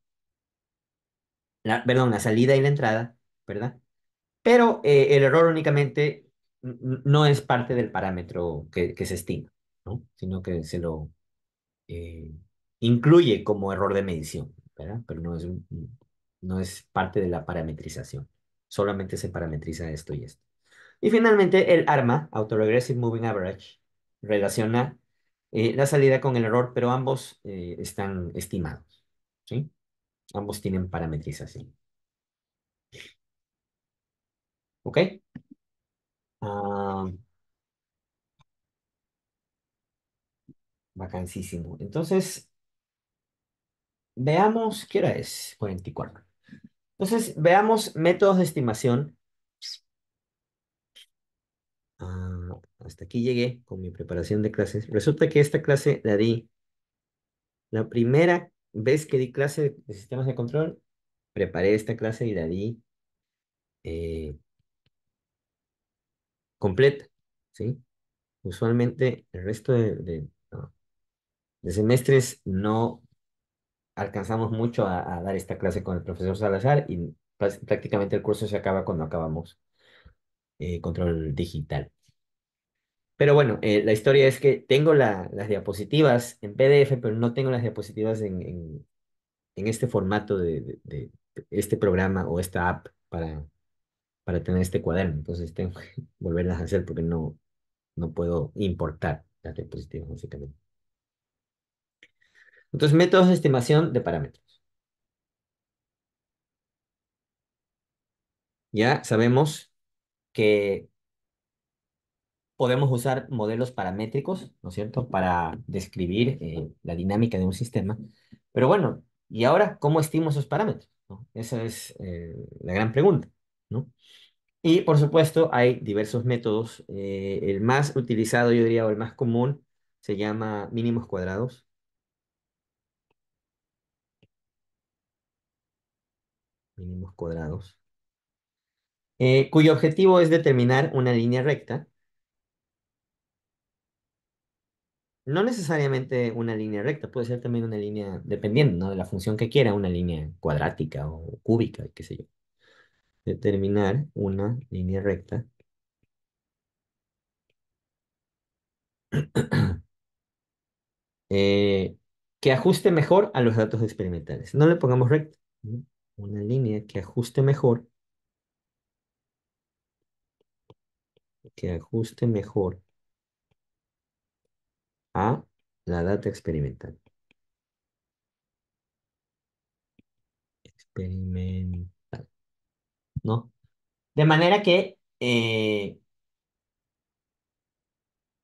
perdón, la salida y la entrada, ¿verdad? Pero el error únicamente no es parte del parámetro que se estima, ¿no? Sino que se lo eh, incluye como error de medición, ¿verdad? Pero no es parte de la parametrización. Solamente se parametriza esto y esto. Y finalmente, el ARMA, Autoregressive Moving Average, relaciona la salida con el error, pero ambos están estimados, ¿sí? Ambos tienen parametrización. ¿Ok? Ah, Vacancísimo. Entonces, veamos, ¿qué hora es? 44. Entonces, veamos métodos de estimación. Hasta aquí llegué con mi preparación de clases. Resulta que esta clase la di la primera vez que di clase de sistemas de control. Preparé esta clase y la di eh, completa, ¿sí? Usualmente el resto de semestres no alcanzamos mucho a dar esta clase con el profesor Salazar y prácticamente el curso se acaba cuando acabamos control digital. Pero bueno, la historia es que tengo las diapositivas en PDF, pero no tengo las diapositivas en este formato de este programa o esta app para tener este cuaderno. Entonces tengo que volverlas a hacer porque no puedo importar las diapositivas, básicamente. Entonces, métodos de estimación de parámetros. Ya sabemos que podemos usar modelos paramétricos, ¿no es cierto?, para describir la dinámica de un sistema. Pero bueno, ¿y ahora cómo estimo esos parámetros? ¿No? Esa es la gran pregunta, ¿no? Y por supuesto, hay diversos métodos. El más utilizado, yo diría, o el más común, se llama mínimos cuadrados. Mínimos cuadrados. Cuyo objetivo es determinar una línea recta. No necesariamente una línea recta, puede ser también una línea, dependiendo, ¿no?, de la función que quiera, una línea cuadrática o cúbica, qué sé yo. Determinar una línea recta eh, que ajuste mejor a los datos experimentales. No le pongamos recta, ¿no? Una línea que ajuste mejor a la data experimental. Experimental, ¿no? De manera que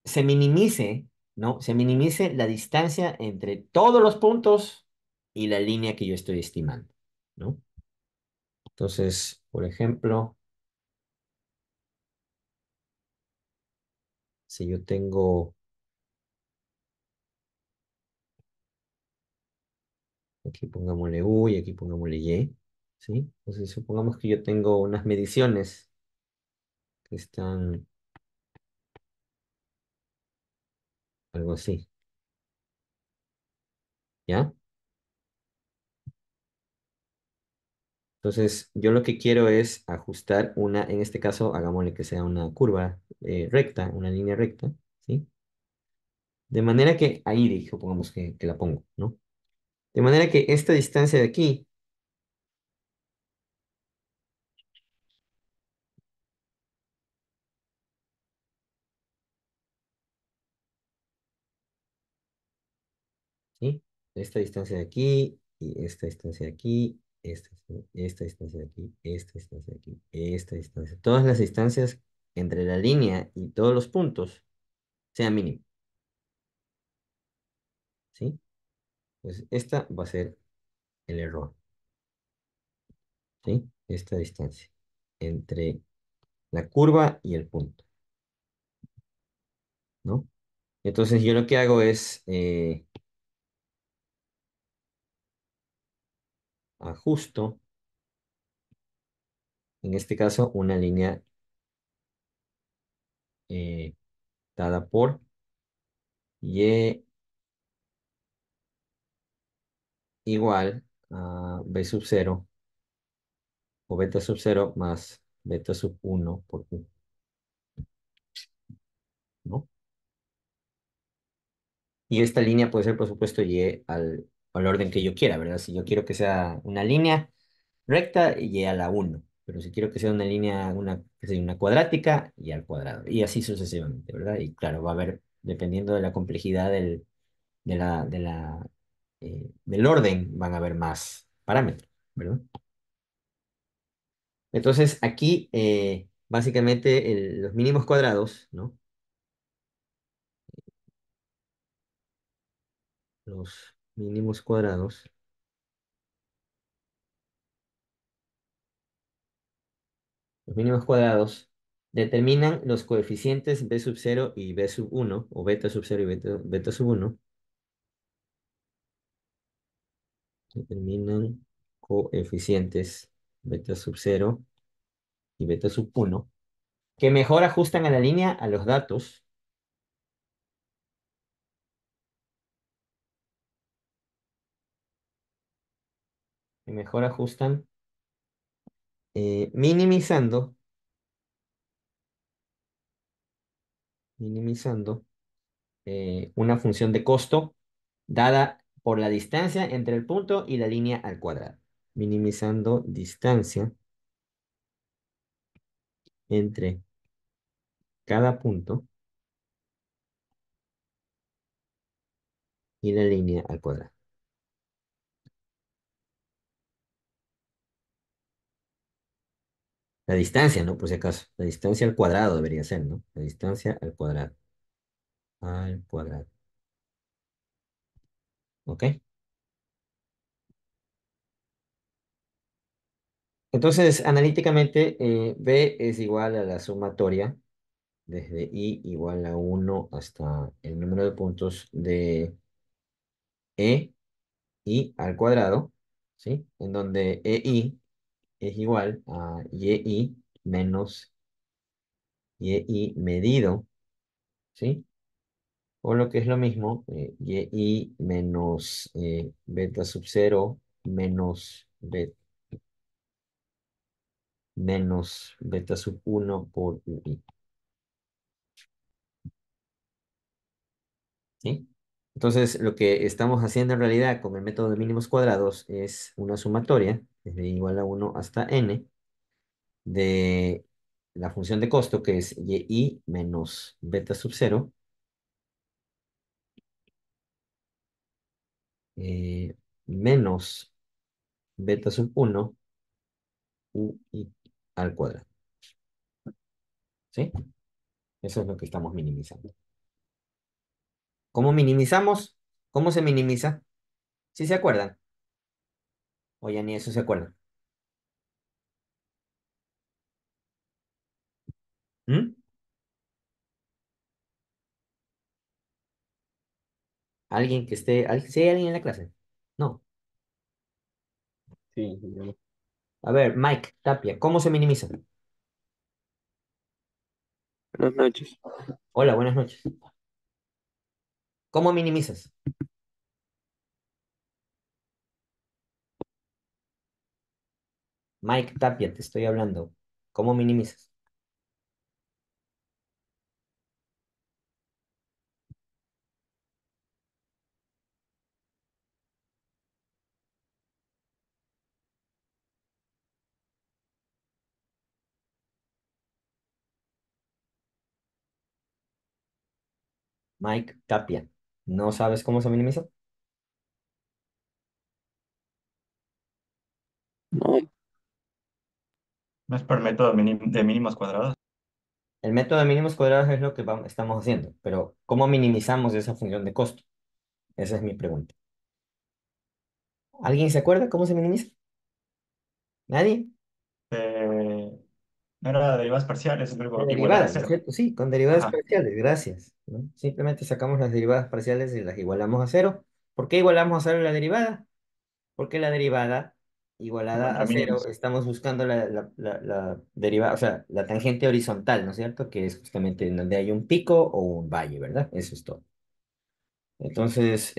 se minimice, ¿no? Se minimice la distancia entre todos los puntos y la línea que yo estoy estimando, ¿no? Entonces, por ejemplo, si yo tengo, aquí pongámosle U y aquí pongámosle Y, ¿sí? Entonces, supongamos que yo tengo unas mediciones que están algo así, ¿ya? Entonces, yo lo que quiero es ajustar una, en este caso, hagámosle que sea una curva recta, una línea recta, ¿sí? De manera que, ahí dijo, pongamos que la pongo, ¿no? De manera que esta distancia de aquí, ¿sí? Esta distancia de aquí y esta distancia de aquí esta distancia de aquí, esta distancia de aquí, esta distancia. Todas las distancias entre la línea y todos los puntos sean mínimas, ¿sí? Pues esta va a ser el error, ¿sí? Esta distancia entre la curva y el punto, ¿no? Entonces yo lo que hago es ajusto, en este caso, una línea eh, dada por y igual a b sub cero o beta sub cero más beta sub uno por u, ¿no? Y esta línea puede ser, por supuesto, y al orden que yo quiera, ¿verdad? Si yo quiero que sea una línea recta, y a la uno. Pero si quiero que sea una línea, que sea una cuadrática, y al cuadrado. Y así sucesivamente, ¿verdad? Y claro, va a haber, dependiendo de la complejidad del orden, van a haber más parámetros, ¿verdad? Entonces, aquí, básicamente, los mínimos cuadrados, ¿no? Los mínimos cuadrados. Los mínimos cuadrados determinan los coeficientes b sub cero y b sub uno o beta sub cero y beta sub uno. Determinan coeficientes beta sub cero y beta sub uno que mejor ajustan a la línea a los datos, que mejor ajustan minimizando, minimizando una función de costo dada por la distancia entre el punto y la línea al cuadrado. Minimizando distancia entre cada punto y la línea al cuadrado. La distancia, ¿no? Por si acaso. La distancia al cuadrado debería ser, ¿no? La distancia al cuadrado. Al cuadrado. ¿Ok? Entonces, analíticamente, B es igual a la sumatoria desde I igual a uno hasta el número de puntos de EI al cuadrado, ¿sí? En donde EI es igual a YI menos YI medido, ¿sí? O lo que es lo mismo, YI menos beta sub cero menos, menos beta sub uno por UI, ¿sí? Entonces, lo que estamos haciendo en realidad con el método de mínimos cuadrados es una sumatoria, desde igual a uno hasta n, de la función de costo, que es YI menos beta sub cero menos beta sub uno UI al cuadrado, ¿sí? Eso es lo que estamos minimizando. ¿Cómo minimizamos? ¿Cómo se minimiza? ¿Sí se acuerdan? O ya ni eso se acuerdan. ¿Mm? ¿Alguien que esté... ¿Sí hay alguien en la clase? No. Sí, yo- A ver, Mike Tapia, ¿cómo se minimiza? Buenas noches. Hola, buenas noches. ¿Cómo minimizas? Mike Tapia, te estoy hablando. ¿Cómo minimizas? Mike Tapia, ¿no sabes cómo se minimiza? No es por método de mínimos cuadrados. El método de mínimos cuadrados es lo que estamos haciendo, pero ¿cómo minimizamos esa función de costo? Esa es mi pregunta. ¿Alguien se acuerda cómo se minimiza? ¿Nadie? Eh, no era derivadas parciales, De luego igualar a derivadas, ¿no es cero. cierto? Sí, con derivadas Ajá, parciales, gracias, ¿no? Simplemente sacamos las derivadas parciales y las igualamos a cero. ¿Por qué igualamos a cero la derivada? Porque la derivada igualada contra a cero, mínimos. estamos buscando la derivada, o sea, la tangente horizontal, ¿no es cierto? Que es justamente en donde hay un pico o un valle, ¿verdad? Eso es todo. Entonces,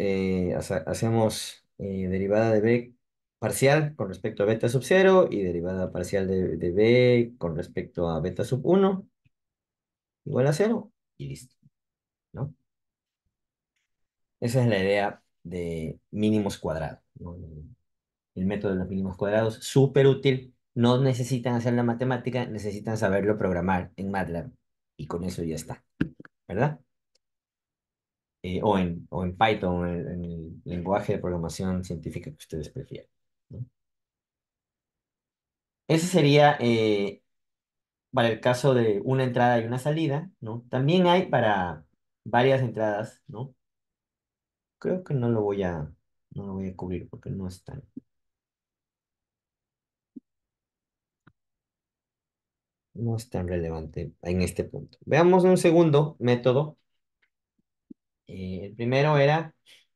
hacemos derivada de b parcial con respecto a beta sub cero y derivada parcial de b con respecto a beta sub uno igual a cero y listo, ¿no? Esa es la idea de mínimos cuadrados, ¿no? El método de los mínimos cuadrados, súper útil. No necesitan hacer la matemática, necesitan saberlo programar en MATLAB y con eso ya está, ¿verdad? O en Python, en el lenguaje de programación científica que ustedes prefieran, ¿no? Ese sería para el caso de una entrada y una salida, ¿no? También hay para varias entradas, ¿no? Creo que no lo voy a cubrir porque no es tan relevante en este punto. Veamos un segundo método. El primero era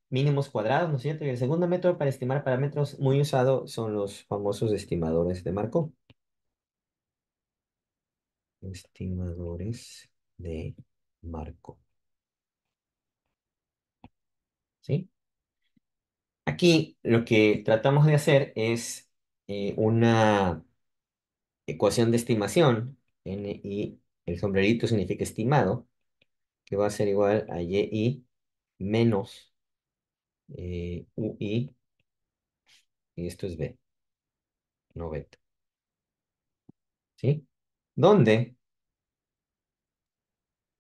mínimos cuadrados, ¿no es cierto? Y el segundo método para estimar parámetros muy usado son los famosos estimadores de Markov. Estimadores de Markov, ¿sí? Aquí lo que tratamos de hacer es una ecuación de estimación, y el sombrerito significa estimado, que va a ser igual a y menos ui, y esto es b, no beta, ¿sí? Donde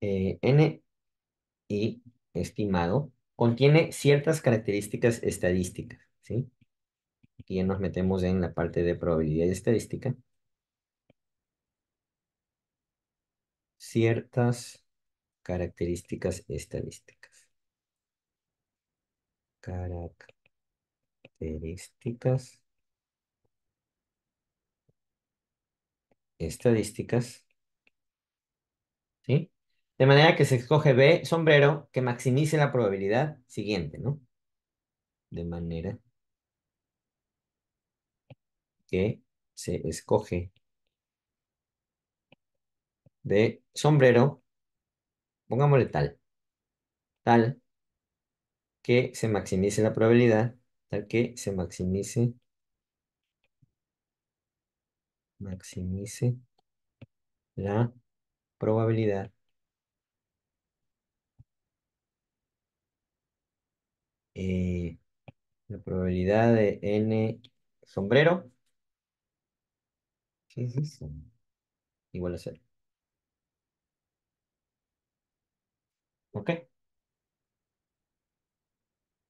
n y estimado contiene ciertas características estadísticas, ¿sí? Aquí ya nos metemos en la parte de probabilidad y estadística. Ciertas características estadísticas. Características estadísticas, ¿sí? De manera que se escoge B, sombrero, que maximice la probabilidad siguiente, ¿no? De manera que se escoge B, sombrero, pongámosle tal que se maximice la probabilidad, tal que se maximice la probabilidad, eh, la probabilidad de n sombrero, ¿qué es eso? Igual a cero, ¿ok?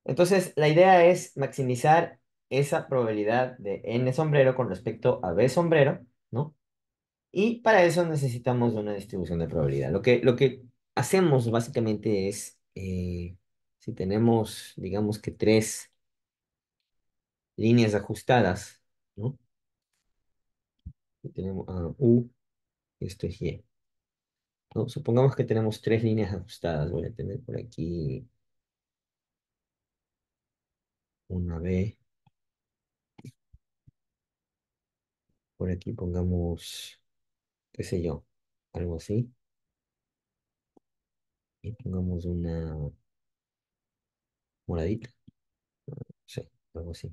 Entonces, la idea es maximizar esa probabilidad de n sombrero con respecto a b sombrero, ¿no? Y para eso necesitamos una distribución de probabilidad. Lo que hacemos básicamente es, si tenemos, digamos que tres líneas ajustadas, ¿no? Y tenemos U, esto es Y, ¿no? Supongamos que tenemos tres líneas ajustadas. Voy a tener por aquí una B, por aquí pongamos, qué sé yo, algo así, y pongamos una moradita, sí, algo así.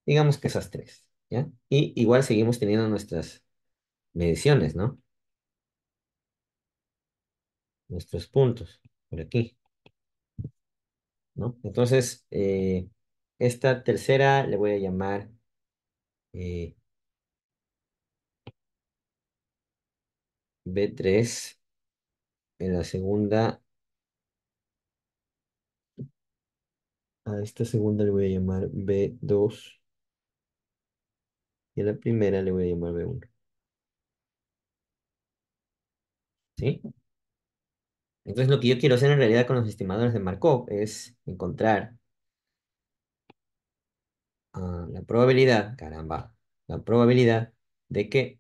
Digamos que esas tres, ¿ya? Y igual seguimos teniendo nuestras mediciones, ¿no? Nuestros puntos, por aquí, ¿no? Entonces, esta tercera le voy a llamar eh, B3, en la segunda A esta segunda le voy a llamar B2 y a la primera le voy a llamar B1. ¿Sí? Entonces lo que yo quiero hacer en realidad con los estimadores de Markov es encontrar la probabilidad, caramba, la probabilidad de que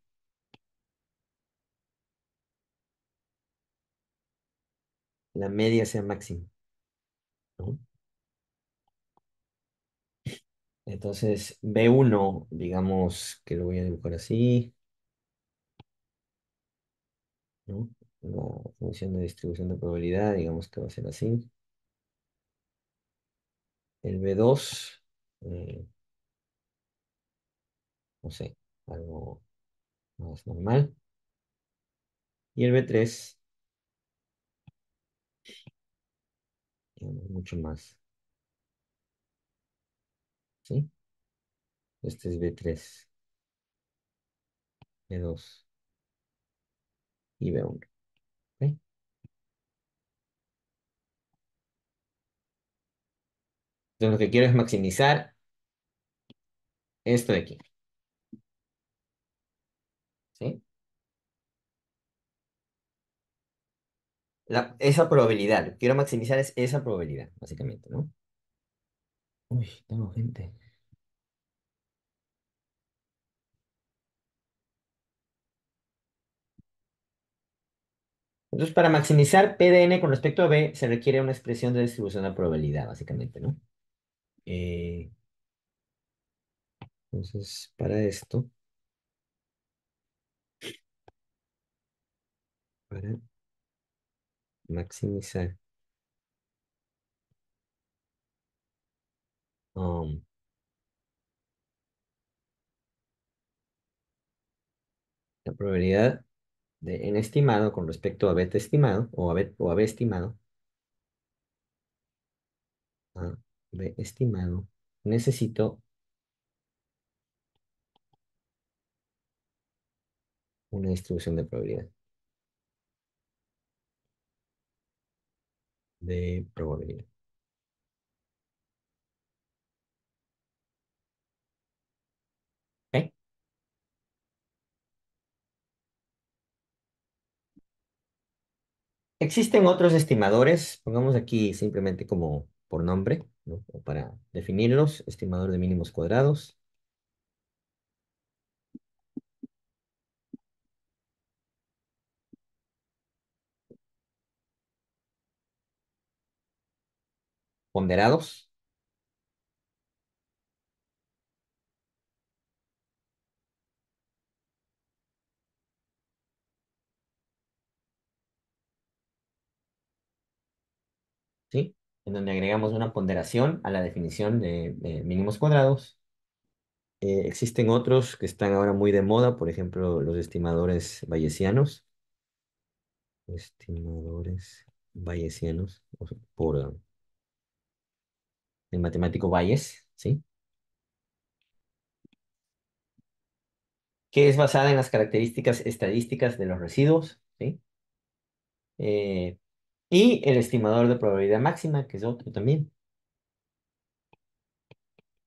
la media sea máxima, ¿no? Entonces B1, digamos que lo voy a dibujar así, ¿no? La función de distribución de probabilidad, digamos que va a ser así. El B2, eh, no sé, algo más normal. Y el B3, digamos, mucho más, ¿sí? Este es B3, B2 y B1. ¿Ok? Entonces lo que quiero es maximizar esto de aquí, ¿sí? Esa probabilidad, lo que quiero maximizar es esa probabilidad, básicamente, ¿no? Uy, tengo gente. Entonces, para maximizar PDN con respecto a B, se requiere una expresión de distribución de probabilidad, básicamente, ¿no? Eh, entonces, para esto, para maximizar um, la probabilidad de N estimado con respecto a beta estimado, o a B estimado, a B estimado, necesito una distribución de probabilidad. De probabilidad. ¿Ok? Existen otros estimadores, pongamos aquí simplemente como por nombre, ¿no? O para definirlos, estimador de mínimos cuadrados, ponderados, ¿sí? En donde agregamos una ponderación a la definición de mínimos cuadrados. Existen otros que están ahora muy de moda, por ejemplo, los estimadores bayesianos. Estimadores bayesianos, o sea, por el matemático Bayes, ¿sí? Que es basada en las características estadísticas de los residuos, ¿sí? Eh, y el estimador de probabilidad máxima, que es otro también.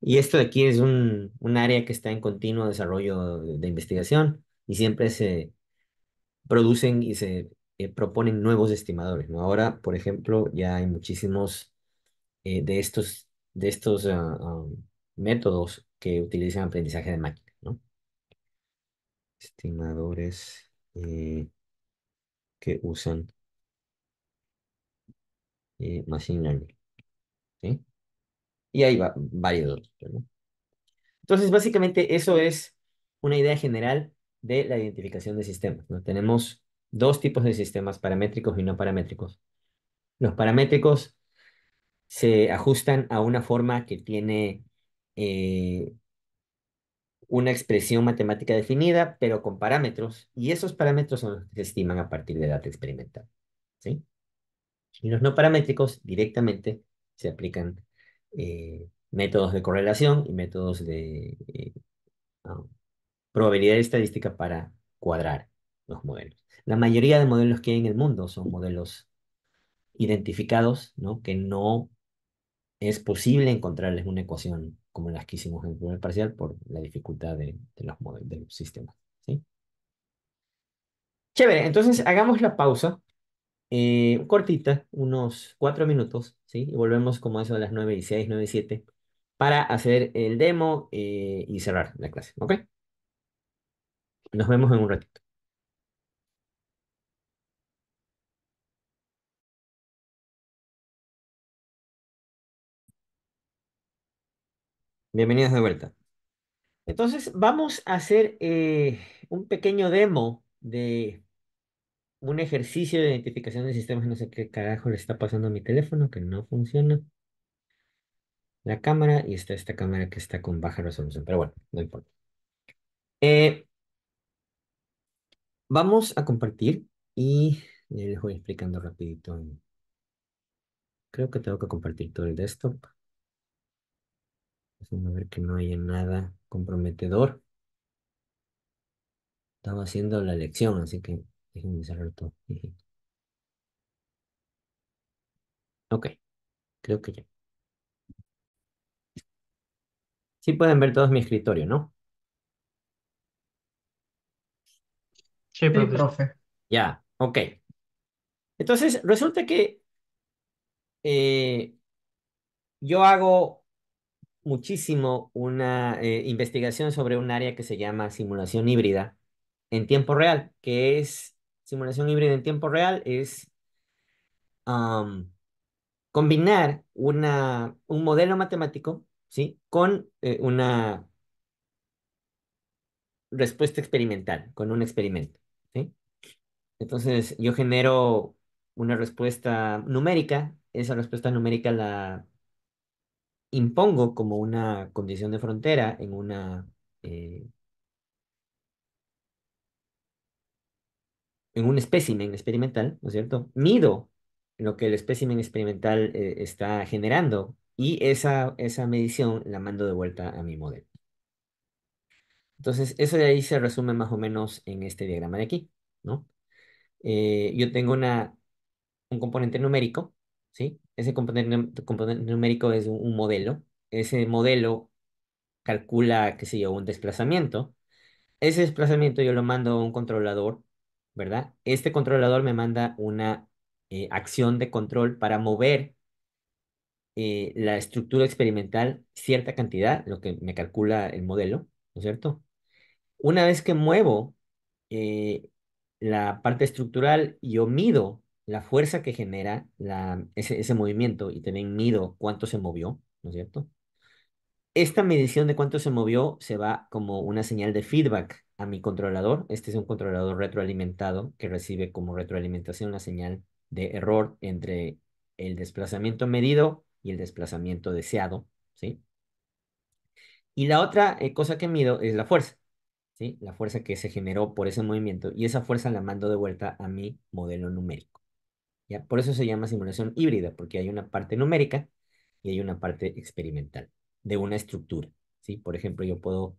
Y esto de aquí es un área que está en continuo desarrollo de investigación y siempre se producen y se proponen nuevos estimadores, ¿no? Ahora, por ejemplo, ya hay muchísimos de estos métodos que utilizan aprendizaje de máquina, ¿no? Estimadores que usan Machine Learning, ¿sí? Y hay varios otros, ¿no? Entonces, básicamente, eso es una idea general de la identificación de sistemas, ¿no? Tenemos dos tipos de sistemas, paramétricos y no paramétricos. Los paramétricos se ajustan a una forma que tiene eh, una expresión matemática definida, pero con parámetros, y esos parámetros son los que se estiman a partir de data experimental, ¿sí? Y los no paramétricos directamente se aplican métodos de correlación y métodos de ah, probabilidad estadística para cuadrar los modelos. La mayoría de modelos que hay en el mundo son modelos identificados, ¿no? Que no es posible encontrarles una ecuación como las que hicimos en el primer parcial por la dificultad de de los sistemas, ¿sí? Chévere, entonces hagamos la pausa, cortita, unos 4 minutos, ¿sí? Y volvemos como eso a las 9:06, 9:07, para hacer el demo y cerrar la clase, ¿ok? Nos vemos en un ratito. Bienvenidos de vuelta. Entonces, vamos a hacer un pequeño demo de un ejercicio de identificación de sistemas. No sé qué carajo le está pasando a mi teléfono, que no funciona la cámara y está esta cámara que está con baja resolución, pero bueno, no importa. Eh, Vamos a compartir y les voy explicando rapidito. Creo que tengo que compartir todo el desktop. Déjenme ver que no haya nada comprometedor. Estaba haciendo la lección, así que déjenme cerrar todo. Ok, creo que ya. Sí pueden ver todos mi escritorio, ¿no? Sí, Sí, profesor. profe. Ya, ok. Entonces, resulta que eh, yo hago muchísimo una investigación sobre un área que se llama simulación híbrida en tiempo real, que es simulación híbrida en tiempo real, es am, combinar un modelo matemático, ¿sí? Con una respuesta experimental, con un experimento, ¿sí? Entonces, yo genero una respuesta numérica, esa respuesta numérica la impongo como una condición de frontera eh, en un espécimen experimental, ¿no es cierto? Mido lo que el espécimen experimental está generando y esa medición la mando de vuelta a mi modelo. Entonces, eso de ahí se resume más o menos en este diagrama de aquí, ¿no? Yo tengo un componente numérico, ¿sí? Ese componente numérico es un modelo. Ese modelo calcula, qué sé yo, un desplazamiento. Ese desplazamiento yo lo mando a un controlador, ¿verdad? Este controlador me manda una acción de control para mover la estructura experimental cierta cantidad, lo que me calcula el modelo, ¿no es cierto? Una vez que muevo eh, la parte estructural, yo mido la fuerza que genera ese movimiento y también mido cuánto se movió, ¿no es cierto? Esta medición de cuánto se movió se va como una señal de feedback a mi controlador. Este es un controlador retroalimentado que recibe como retroalimentación la señal de error entre el desplazamiento medido y el desplazamiento deseado, ¿sí? Y la otra cosa que mido es la fuerza, ¿sí? La fuerza que se generó por ese movimiento y esa fuerza la mando de vuelta a mi modelo numérico, ¿ya? Por eso se llama simulación híbrida, porque hay una parte numérica y hay una parte experimental de una estructura, ¿sí? Por ejemplo, yo puedo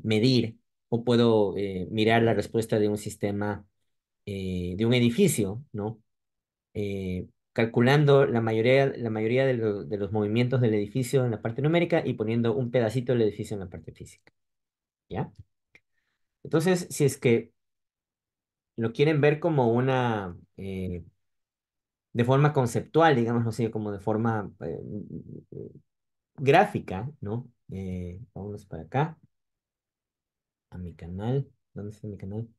medir o puedo mirar la respuesta de un sistema, de un edificio, ¿no? Calculando la mayoría de los movimientos del edificio en la parte numérica y poniendo un pedacito del edificio en la parte física, ¿ya? Entonces, si es que lo quieren ver como de forma conceptual, digamos así, como de forma gráfica, ¿no? Vámonos para acá, a mi canal. ¿Dónde está mi canal?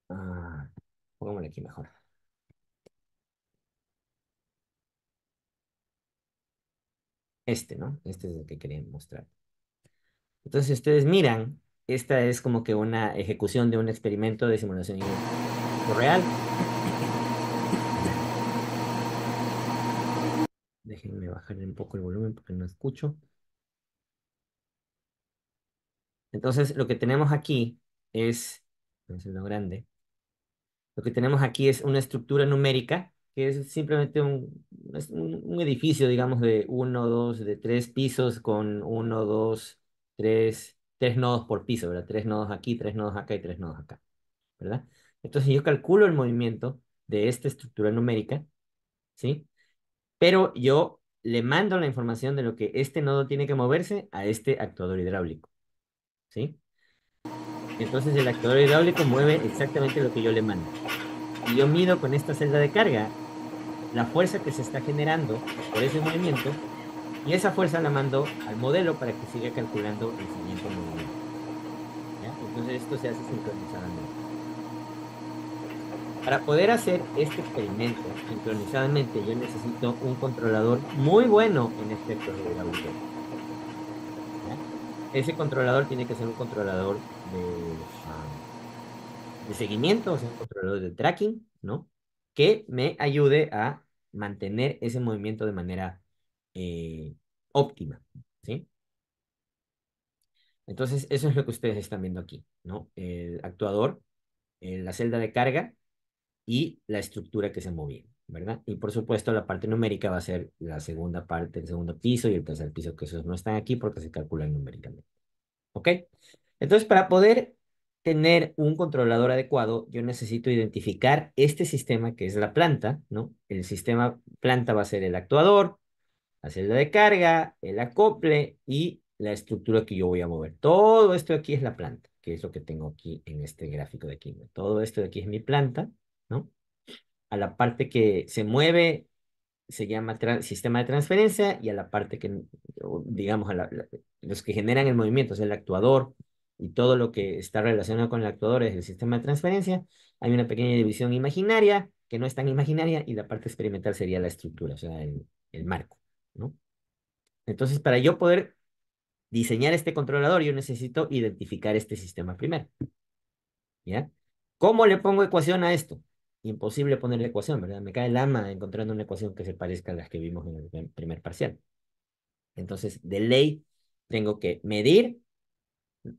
Ah, pongámosle aquí mejor. Este, ¿no? Este es el que quería mostrar. Entonces, si ustedes miran, esta es como que una ejecución de un experimento de simulación en tiempo real. Déjenme bajar un poco el volumen porque no escucho. Entonces, lo que tenemos aquí es lo grande. Lo que tenemos aquí es una estructura numérica, que es simplemente un edificio, digamos, de uno, dos, de 3 pisos con uno, dos, tres nodos por piso, ¿verdad? 3 nodos aquí, 3 nodos acá y 3 nodos acá, ¿verdad? Entonces yo calculo el movimiento de esta estructura numérica, ¿sí? Pero yo le mando la información de lo que este nodo tiene que moverse a este actuador hidráulico, ¿sí? Entonces el actuador hidráulico mueve exactamente lo que yo le mando. Y yo mido con esta celda de carga la fuerza que se está generando por ese movimiento y esa fuerza la mando al modelo para que siga calculando el siguiente movimiento, ¿ya? Entonces esto se hace sincronizadamente. Para poder hacer este experimento sincronizadamente, yo necesito un controlador muy bueno en este actuador hidráulico, ¿ya? Ese controlador tiene que ser un controlador de seguimiento, o sea, un controlador de tracking, ¿no? Que me ayude a mantener ese movimiento de manera eh, óptima, ¿sí? Entonces, eso es lo que ustedes están viendo aquí, ¿no? El actuador, la celda de carga y la estructura que se movía, ¿verdad? Y por supuesto, la parte numérica va a ser la segunda parte, el segundo piso y el tercer piso, que esos no están aquí porque se calculan numéricamente. ¿Ok? Entonces, para poder tener un controlador adecuado, yo necesito identificar este sistema que es la planta, ¿no? El sistema planta va a ser el actuador, la celda de carga, el acople y la estructura que yo voy a mover. Todo esto de aquí es la planta, que es lo que tengo aquí en este gráfico de aquí, ¿no? Todo esto de aquí es mi planta, ¿no? A la parte que se mueve se llama sistema de transferencia y a la parte que, digamos, los que generan el movimiento, es el actuador y todo lo que está relacionado con el actuador es el sistema de transferencia. Hay una pequeña división imaginaria que no es tan imaginaria y la parte experimental sería la estructura, o sea, el marco, ¿no? Entonces, para yo poder diseñar este controlador, yo necesito identificar este sistema primero, ¿ya? ¿Cómo le pongo ecuación a esto? Imposible ponerle ecuación, ¿verdad? Me cae el ama encontrando una ecuación que se parezca a las que vimos en el primer parcial. Entonces, de ley, tengo que medir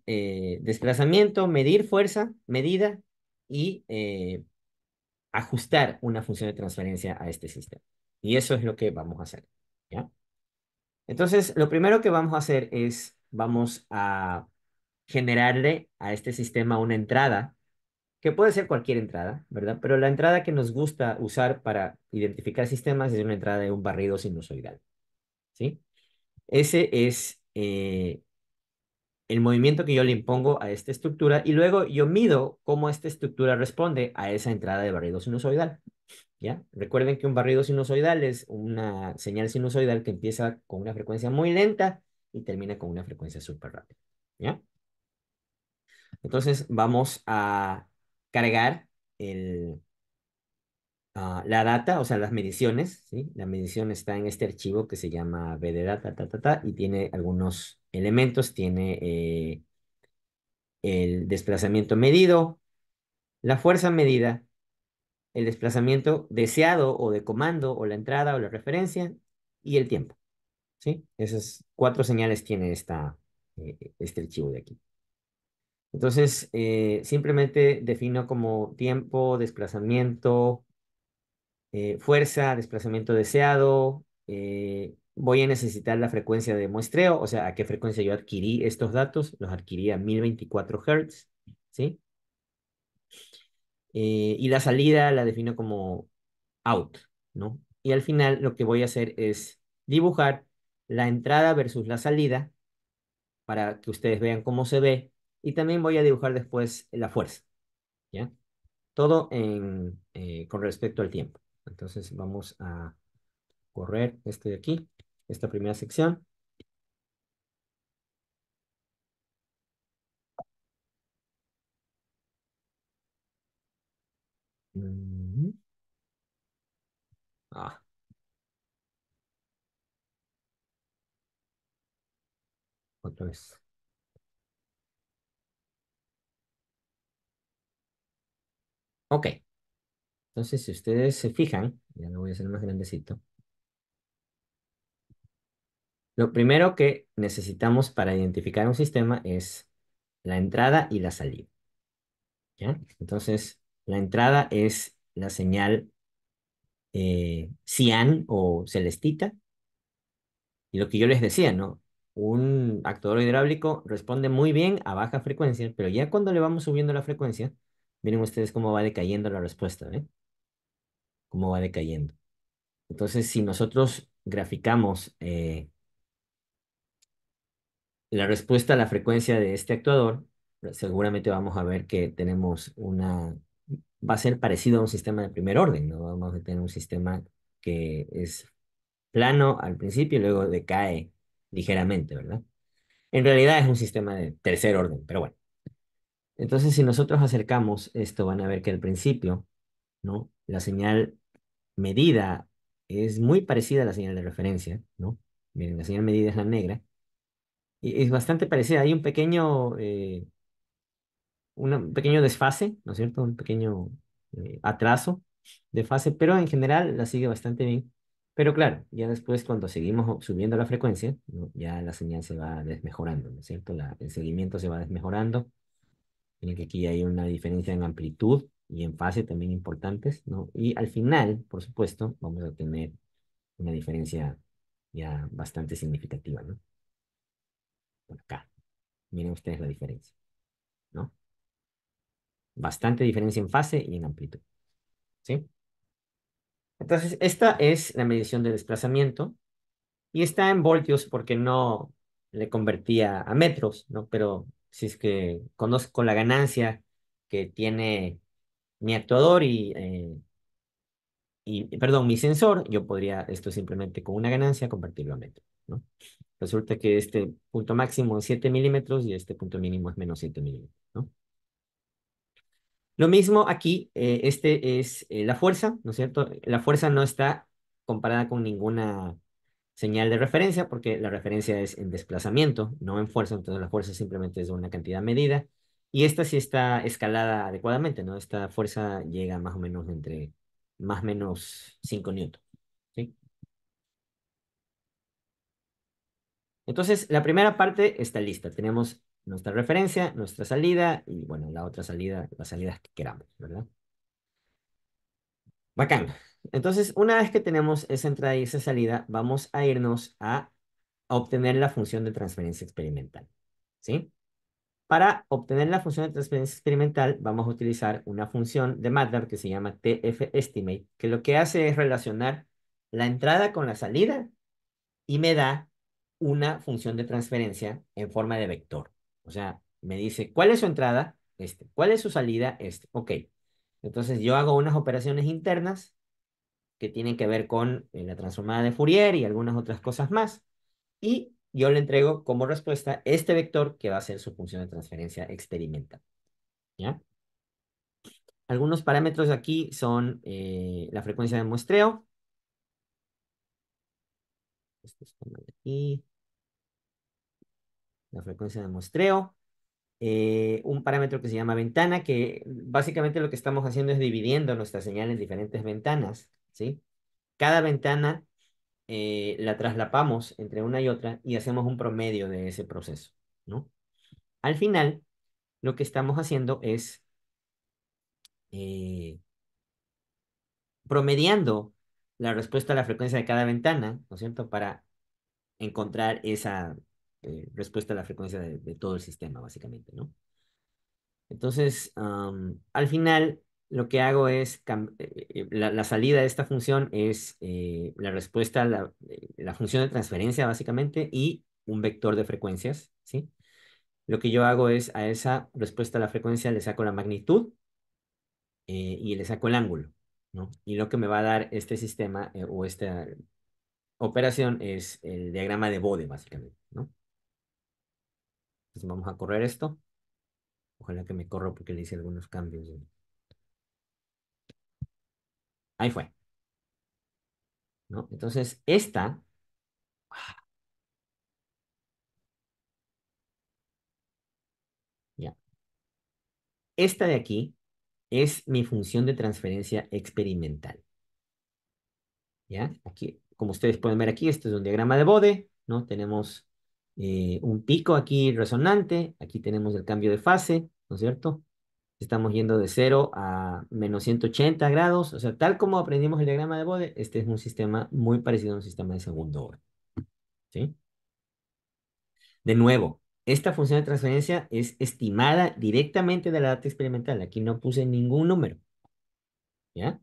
desplazamiento, medir fuerza, medida y ajustar una función de transferencia a este sistema. Y eso es lo que vamos a hacer, ¿ya? Entonces, lo primero que vamos a hacer es, vamos a generarle a este sistema una entrada, que puede ser cualquier entrada, ¿verdad? Pero la entrada que nos gusta usar para identificar sistemas es una entrada de un barrido sinusoidal, ¿sí? Ese es el movimiento que yo le impongo a esta estructura y luego yo mido cómo esta estructura responde a esa entrada de barrido sinusoidal, ¿ya? Recuerden que un barrido sinusoidal es una señal sinusoidal que empieza con una frecuencia muy lenta y termina con una frecuencia súper rápida, ¿ya? Entonces vamos a cargar la data, o sea, las mediciones, ¿sí? La medición está en este archivo que se llama bdata, y tiene algunos elementos, tiene el desplazamiento medido, la fuerza medida, el desplazamiento deseado o de comando o la entrada o la referencia y el tiempo, ¿sí? Esas cuatro señales tiene este archivo de aquí. Entonces, simplemente defino como tiempo, desplazamiento, fuerza, desplazamiento deseado. Voy a necesitar la frecuencia de muestreo, o sea, a qué frecuencia yo adquirí estos datos. Los adquirí a 1024 Hz, ¿sí? Y la salida la defino como out, ¿no? Y al final lo que voy a hacer es dibujar la entrada versus la salida para que ustedes vean cómo se ve. Y también voy a dibujar después la fuerza, ¿ya? Todo con respecto al tiempo. Entonces vamos a correr este de aquí, esta primera sección. Ujú. Ah, otra vez. Ok, entonces si ustedes se fijan, ya lo voy a hacer más grandecito. Lo primero que necesitamos para identificar un sistema es la entrada y la salida, ¿ya? Entonces, la entrada es la señal cian o celestita, y lo que yo les decía, ¿no? Un actuador hidráulico responde muy bien a baja frecuencia, pero ya cuando le vamos subiendo la frecuencia, Miren ustedes cómo va decayendo la respuesta, ¿eh? Cómo va decayendo. Entonces, si nosotros graficamos la respuesta a la frecuencia de este actuador, seguramente vamos a ver que tenemos va a ser parecido a un sistema de primer orden, ¿no? Vamos a tener un sistema que es plano al principio y luego decae ligeramente, ¿verdad? En realidad es un sistema de tercer orden, pero bueno. Entonces, si nosotros acercamos esto, van a ver que al principio, ¿no? La señal medida es muy parecida a la señal de referencia, ¿no? Miren, la señal medida es la negra. Y es bastante parecida. Hay un pequeño desfase, ¿no es cierto? Un pequeño atraso de fase, pero en general la sigue bastante bien. Pero claro, ya después cuando seguimos subiendo la frecuencia, ¿no? Ya la señal se va desmejorando, ¿no es cierto? El seguimiento se va desmejorando. Miren que aquí hay una diferencia en amplitud y en fase también importantes, ¿no? Y al final, por supuesto, vamos a tener una diferencia ya bastante significativa, ¿no? Por acá, miren ustedes la diferencia, ¿no? Bastante diferencia en fase y en amplitud, ¿sí? Entonces, esta es la medición de desplazamiento y está en voltios porque no le convertía a metros, ¿no? Pero si es que conozco la ganancia que tiene mi actuador perdón, mi sensor, yo podría esto simplemente con una ganancia convertirlo a metros, ¿no? Resulta que este punto máximo es 7 milímetros y este punto mínimo es menos 7 milímetros, ¿no? Lo mismo aquí, este es la fuerza, ¿no es cierto? La fuerza no está comparada con ninguna señal de referencia porque la referencia es en desplazamiento, no en fuerza, entonces la fuerza simplemente es una cantidad medida y esta sí está escalada adecuadamente, ¿no? Esta fuerza llega más o menos entre más o menos 5 newtons, ¿sí? Entonces, la primera parte está lista. Tenemos nuestra referencia, nuestra salida y, bueno, la otra salida, las salidas que queramos, ¿verdad? Bacán. Entonces, una vez que tenemos esa entrada y esa salida, vamos a irnos a obtener la función de transferencia experimental, ¿sí? Para obtener la función de transferencia experimental, vamos a utilizar una función de MATLAB que se llama TF-Estimate, que lo que hace es relacionar la entrada con la salida y me da una función de transferencia en forma de vector. O sea, me dice, ¿cuál es su entrada? Este. ¿Cuál es su salida? Este. Ok. Entonces yo hago unas operaciones internas que tienen que ver con la transformada de Fourier y algunas otras cosas más. Y yo le entrego como respuesta este vector que va a ser su función de transferencia experimental. ¿Ya? Algunos parámetros aquí son la frecuencia de muestreo. Esto está mal aquí. La frecuencia de muestreo. Un parámetro que se llama ventana, que básicamente lo que estamos haciendo es dividiendo nuestra señal en diferentes ventanas, ¿sí? Cada ventana la traslapamos entre una y otra y hacemos un promedio de ese proceso, ¿no? Al final, lo que estamos haciendo es eh, promediando la respuesta a la frecuencia de cada ventana, ¿no es cierto? Para encontrar esa respuesta a la frecuencia de todo el sistema, básicamente, ¿no? Entonces, al final, lo que hago es, la salida de esta función es la respuesta a la función de transferencia, básicamente, y un vector de frecuencias, ¿sí? Lo que yo hago es a esa respuesta a la frecuencia le saco la magnitud y le saco el ángulo, ¿no? Y lo que me va a dar este sistema o esta operación es el diagrama de Bode, básicamente, ¿no? Entonces vamos a correr esto. Ojalá que me corra porque le hice algunos cambios. Ahí fue, ¿no? Entonces, ya, esta de aquí es mi función de transferencia experimental, ¿ya? Aquí, como ustedes pueden ver aquí, este es un diagrama de Bode, ¿no? Tenemos un pico aquí resonante, aquí tenemos el cambio de fase, ¿no es cierto? Estamos yendo de 0 a menos 180 grados, o sea, tal como aprendimos el diagrama de Bode, este es un sistema muy parecido a un sistema de segundo orden, ¿sí? De nuevo. Esta función de transferencia es estimada directamente de la data experimental. Aquí no puse ningún número, ¿ya?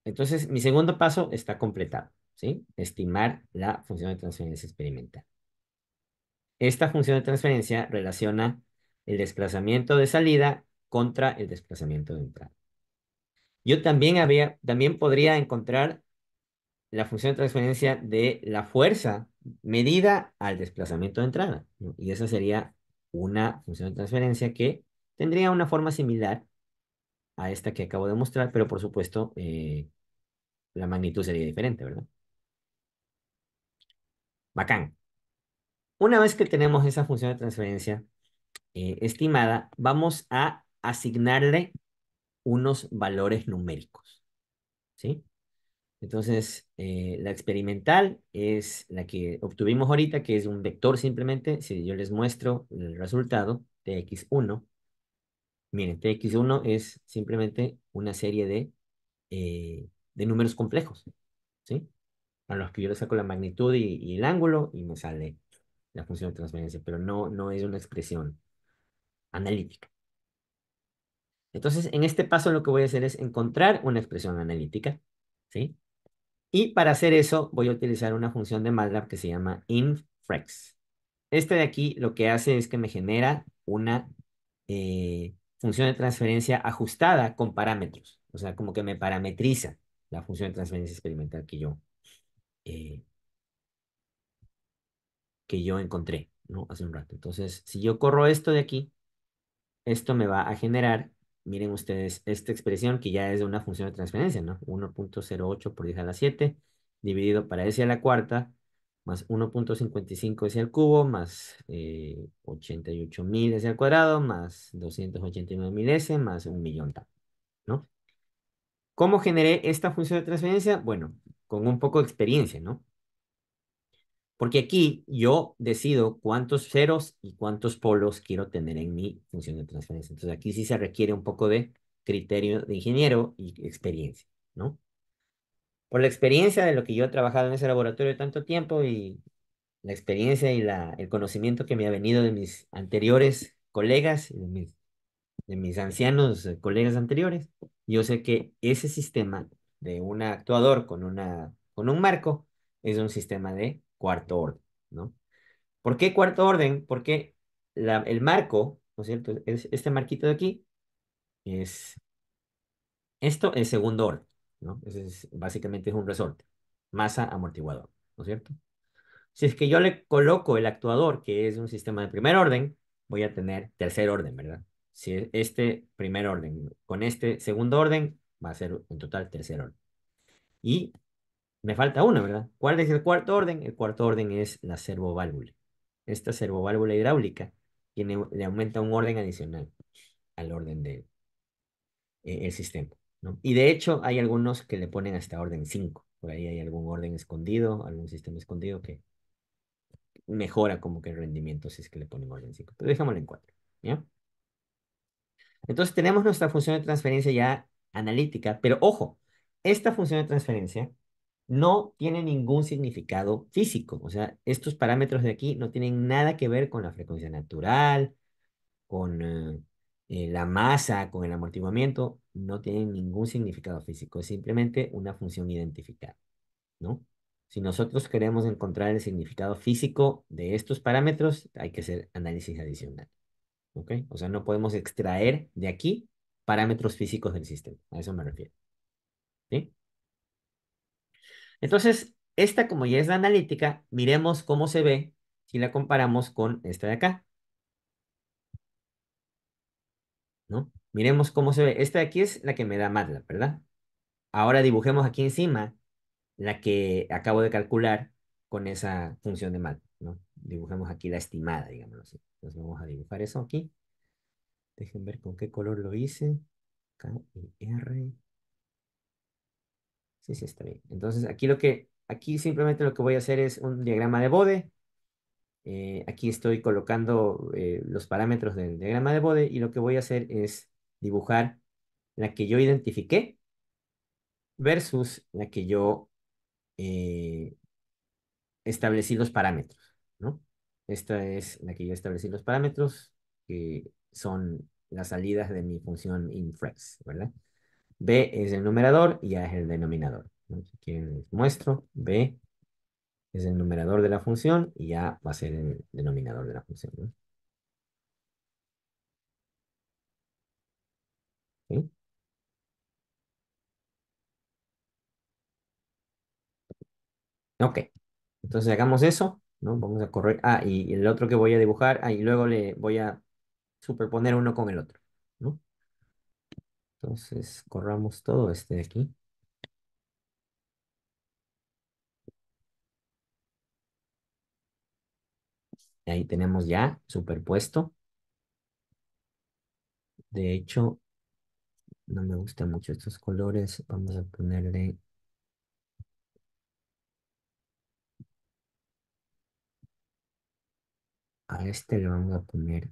Entonces, mi segundo paso está completado, ¿sí? Estimar la función de transferencia experimental. Esta función de transferencia relaciona el desplazamiento de salida contra el desplazamiento de entrada. Yo también podría encontrar la función de transferencia de la fuerza medida al desplazamiento de entrada, ¿no? Y esa sería una función de transferencia que tendría una forma similar a esta que acabo de mostrar, pero por supuesto la magnitud sería diferente, ¿verdad? Bacán. Una vez que tenemos esa función de transferencia estimada, vamos a asignarle unos valores numéricos, ¿sí? Entonces, la experimental es la que obtuvimos ahorita, que es un vector simplemente. Si yo les muestro el resultado, tx1, miren, tx1 es simplemente una serie de números complejos, ¿sí? A los que yo le saco la magnitud y el ángulo y me sale la función de transferencia, pero no es una expresión analítica. Entonces, en este paso lo que voy a hacer es encontrar una expresión analítica, ¿sí? Y para hacer eso voy a utilizar una función de MATLAB que se llama infrex. Este de aquí lo que hace es que me genera una función de transferencia ajustada con parámetros. O sea, como que me parametriza la función de transferencia experimental eh, que yo encontré, ¿no? Hace un rato. Entonces, si yo corro esto de aquí, esto me va a generar, miren ustedes, esta expresión que ya es de una función de transferencia, ¿no? 1,08 por 10 a la 7, dividido para s a la cuarta, más 1,55 s al cubo, más 88.000 s al cuadrado, más 289.000 s, más 1.000.000 tal, ¿no? ¿Cómo generé esta función de transferencia? Bueno, con un poco de experiencia, ¿no? Porque aquí yo decido cuántos ceros y cuántos polos quiero tener en mi función de transferencia. Entonces aquí sí se requiere un poco de criterio de ingeniero y experiencia, ¿no? Por la experiencia de lo que yo he trabajado en ese laboratorio tanto tiempo y la experiencia y el conocimiento que me ha venido de mis anteriores colegas y de mis ancianos colegas anteriores, yo sé que ese sistema de un actuador con un marco es un sistema de cuarto orden, ¿no? ¿Por qué cuarto orden? Porque el marco, ¿no es cierto? Este marquito de aquí es, esto es segundo orden, ¿no? Básicamente es un resorte, masa amortiguador, ¿no es cierto? Si es que yo le coloco el actuador, que es un sistema de primer orden, voy a tener tercer orden, ¿verdad? Si este primer orden con este segundo orden, va a ser en total tercer orden. Y me falta uno, ¿verdad? ¿Cuál es el cuarto orden? El cuarto orden es la servoválvula. Esta servoválvula hidráulica le aumenta un orden adicional al orden del el sistema, ¿no? Y de hecho hay algunos que le ponen hasta orden 5. Por ahí hay algún orden escondido, algún sistema escondido que mejora como que el rendimiento si es que le ponen orden 5. Pero dejémoslo en 4, ¿ya? Entonces tenemos nuestra función de transferencia ya analítica, pero ojo, esta función de transferencia no tiene ningún significado físico. O sea, estos parámetros de aquí no tienen nada que ver con la frecuencia natural, con la masa, con el amortiguamiento, no tienen ningún significado físico. Es simplemente una función identificada, ¿no? Si nosotros queremos encontrar el significado físico de estos parámetros, hay que hacer análisis adicional, ¿ok? O sea, no podemos extraer de aquí parámetros físicos del sistema. A eso me refiero, ¿sí? Entonces, esta como ya es la analítica, miremos cómo se ve si la comparamos con esta de acá, ¿no? Miremos cómo se ve. Esta de aquí es la que me da MATLAB, ¿verdad? Ahora dibujemos aquí encima la que acabo de calcular con esa función de MATLAB, ¿no? Dibujemos aquí la estimada, digámoslo así. Entonces vamos a dibujar eso aquí. Dejen ver con qué color lo hice. K y R. Sí, sí, está bien. Entonces aquí simplemente lo que voy a hacer es un diagrama de Bode. Aquí estoy colocando los parámetros del diagrama de Bode y lo que voy a hacer es dibujar la que yo identifiqué versus la que yo eh, establecí los parámetros, ¿no? Esta es la que yo establecí los parámetros, que son las salidas de mi función inflex, ¿verdad? B es el numerador y A es el denominador, ¿no? Si quieren les muestro, B es el numerador de la función y A va a ser el denominador de la función, ¿no? ¿Sí? Ok, entonces hagamos eso, ¿no? Vamos a correr. Ah, y el otro que voy a dibujar, y luego le voy a superponer uno con el otro, ¿no? Entonces corramos todo este de aquí. Ahí tenemos ya superpuesto. De hecho, no me gustan mucho estos colores. Vamos a ponerle a este, le vamos a poner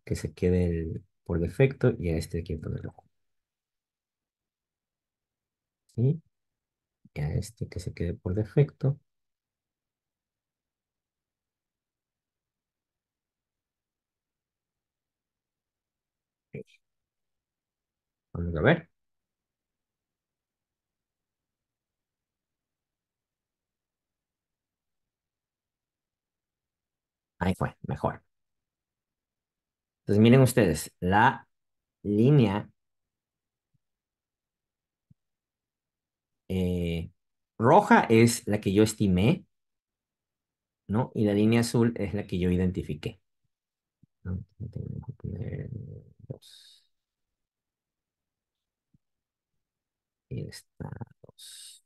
que se quede por defecto y a este hay que ponerlo. ¿Sí? Y a este que se quede por defecto. Vamos a ver. Ahí fue, mejor. Entonces miren ustedes, la línea eh, roja es la que yo estimé, ¿no? Y la línea azul es la que yo identifiqué, ¿no? Tengo que poner dos. Y esta dos.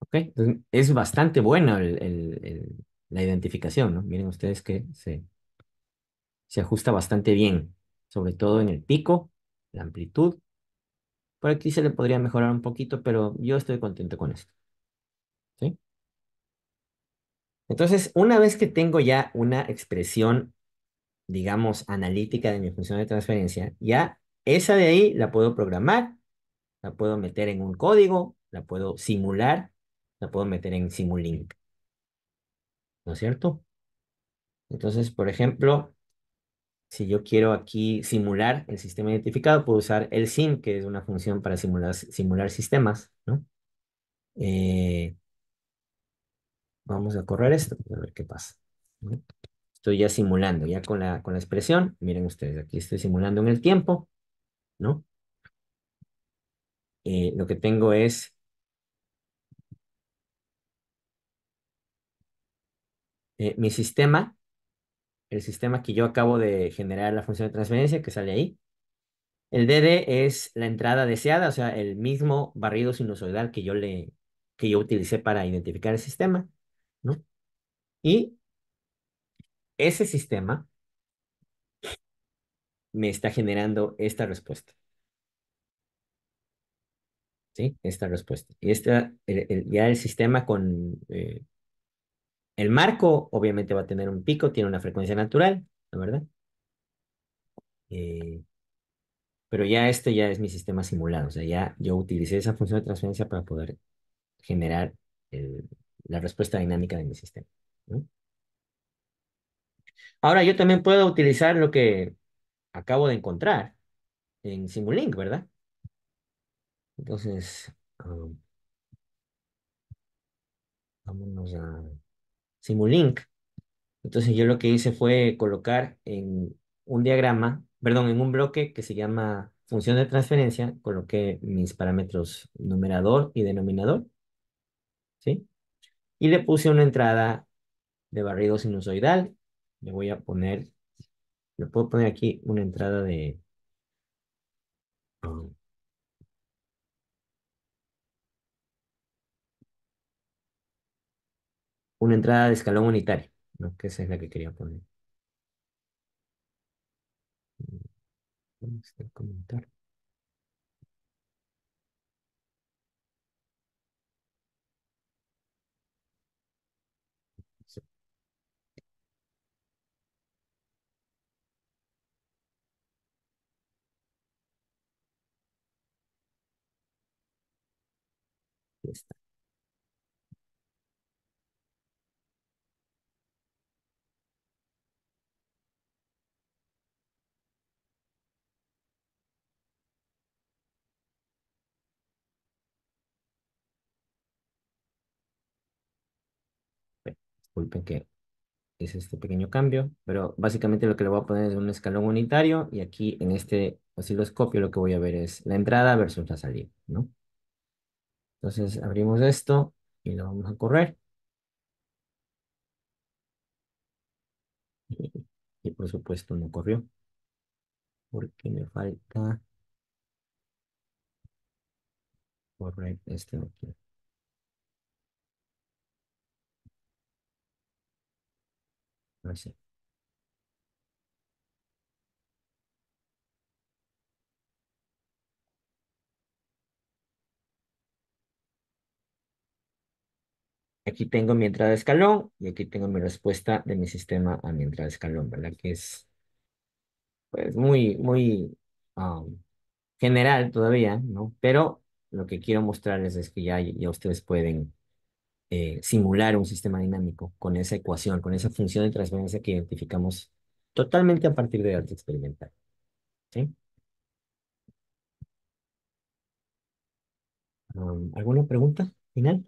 Ok, entonces es bastante bueno la identificación, ¿no? Miren ustedes que se ajusta bastante bien, sobre todo en el pico, la amplitud. Por aquí se le podría mejorar un poquito, pero yo estoy contento con esto, ¿sí? Entonces, una vez que tengo ya una expresión, digamos, analítica de mi función de transferencia, ya esa de ahí la puedo programar, la puedo meter en un código, la puedo simular, la puedo meter en Simulink, ¿no es cierto? Entonces, por ejemplo, si yo quiero aquí simular el sistema identificado, puedo usar el sim, que es una función para simular sistemas, ¿no? Eh, Vamos a correr esto, a ver qué pasa, ¿no? Estoy ya simulando, ya con la expresión. Miren ustedes, aquí estoy simulando en el tiempo, ¿no? Lo que tengo es mi sistema, el sistema que yo acabo de generar la función de transferencia que sale ahí. El DD es la entrada deseada, o sea, el mismo barrido sinusoidal que yo utilicé para identificar el sistema, ¿no? Y ese sistema me está generando esta respuesta, ¿sí? Esta respuesta. Y ya el sistema con el marco, obviamente va a tener un pico, tiene una frecuencia natural, ¿no? ¿Verdad? Eh, pero ya este ya es mi sistema simulado, o sea, ya yo utilicé esa función de transferencia para poder generar el- la respuesta dinámica de mi sistema, ¿no? Ahora yo también puedo utilizar lo que acabo de encontrar en Simulink, ¿verdad? Entonces, vámonos a Simulink. Entonces yo lo que hice fue colocar en un diagrama, perdón, en un bloque que se llama función de transferencia, coloqué mis parámetros numerador y denominador, ¿sí? Y le puse una entrada de barrido sinusoidal. Le voy a poner, le puedo poner aquí una entrada um, una entrada de escalón unitario, ¿no? Que esa es la que quería poner. ¿Dónde está el comentario? Sí, aquí está. Disculpen que hice este pequeño cambio, pero básicamente lo que le voy a poner es un escalón unitario y aquí en este osciloscopio lo que voy a ver es la entrada versus la salida, ¿no? Entonces abrimos esto y lo vamos a correr. Y por supuesto no corrió porque me falta correr este de aquí. Así. Aquí tengo mi entrada de escalón y aquí tengo mi respuesta de mi sistema a mi entrada de escalón, ¿verdad? Que es pues muy um, general todavía, ¿no? Pero lo que quiero mostrarles es que ya ustedes pueden simular un sistema dinámico con esa ecuación, con esa función de transferencia que identificamos totalmente a partir de arte experimental, ¿sí? ¿Alguna pregunta final?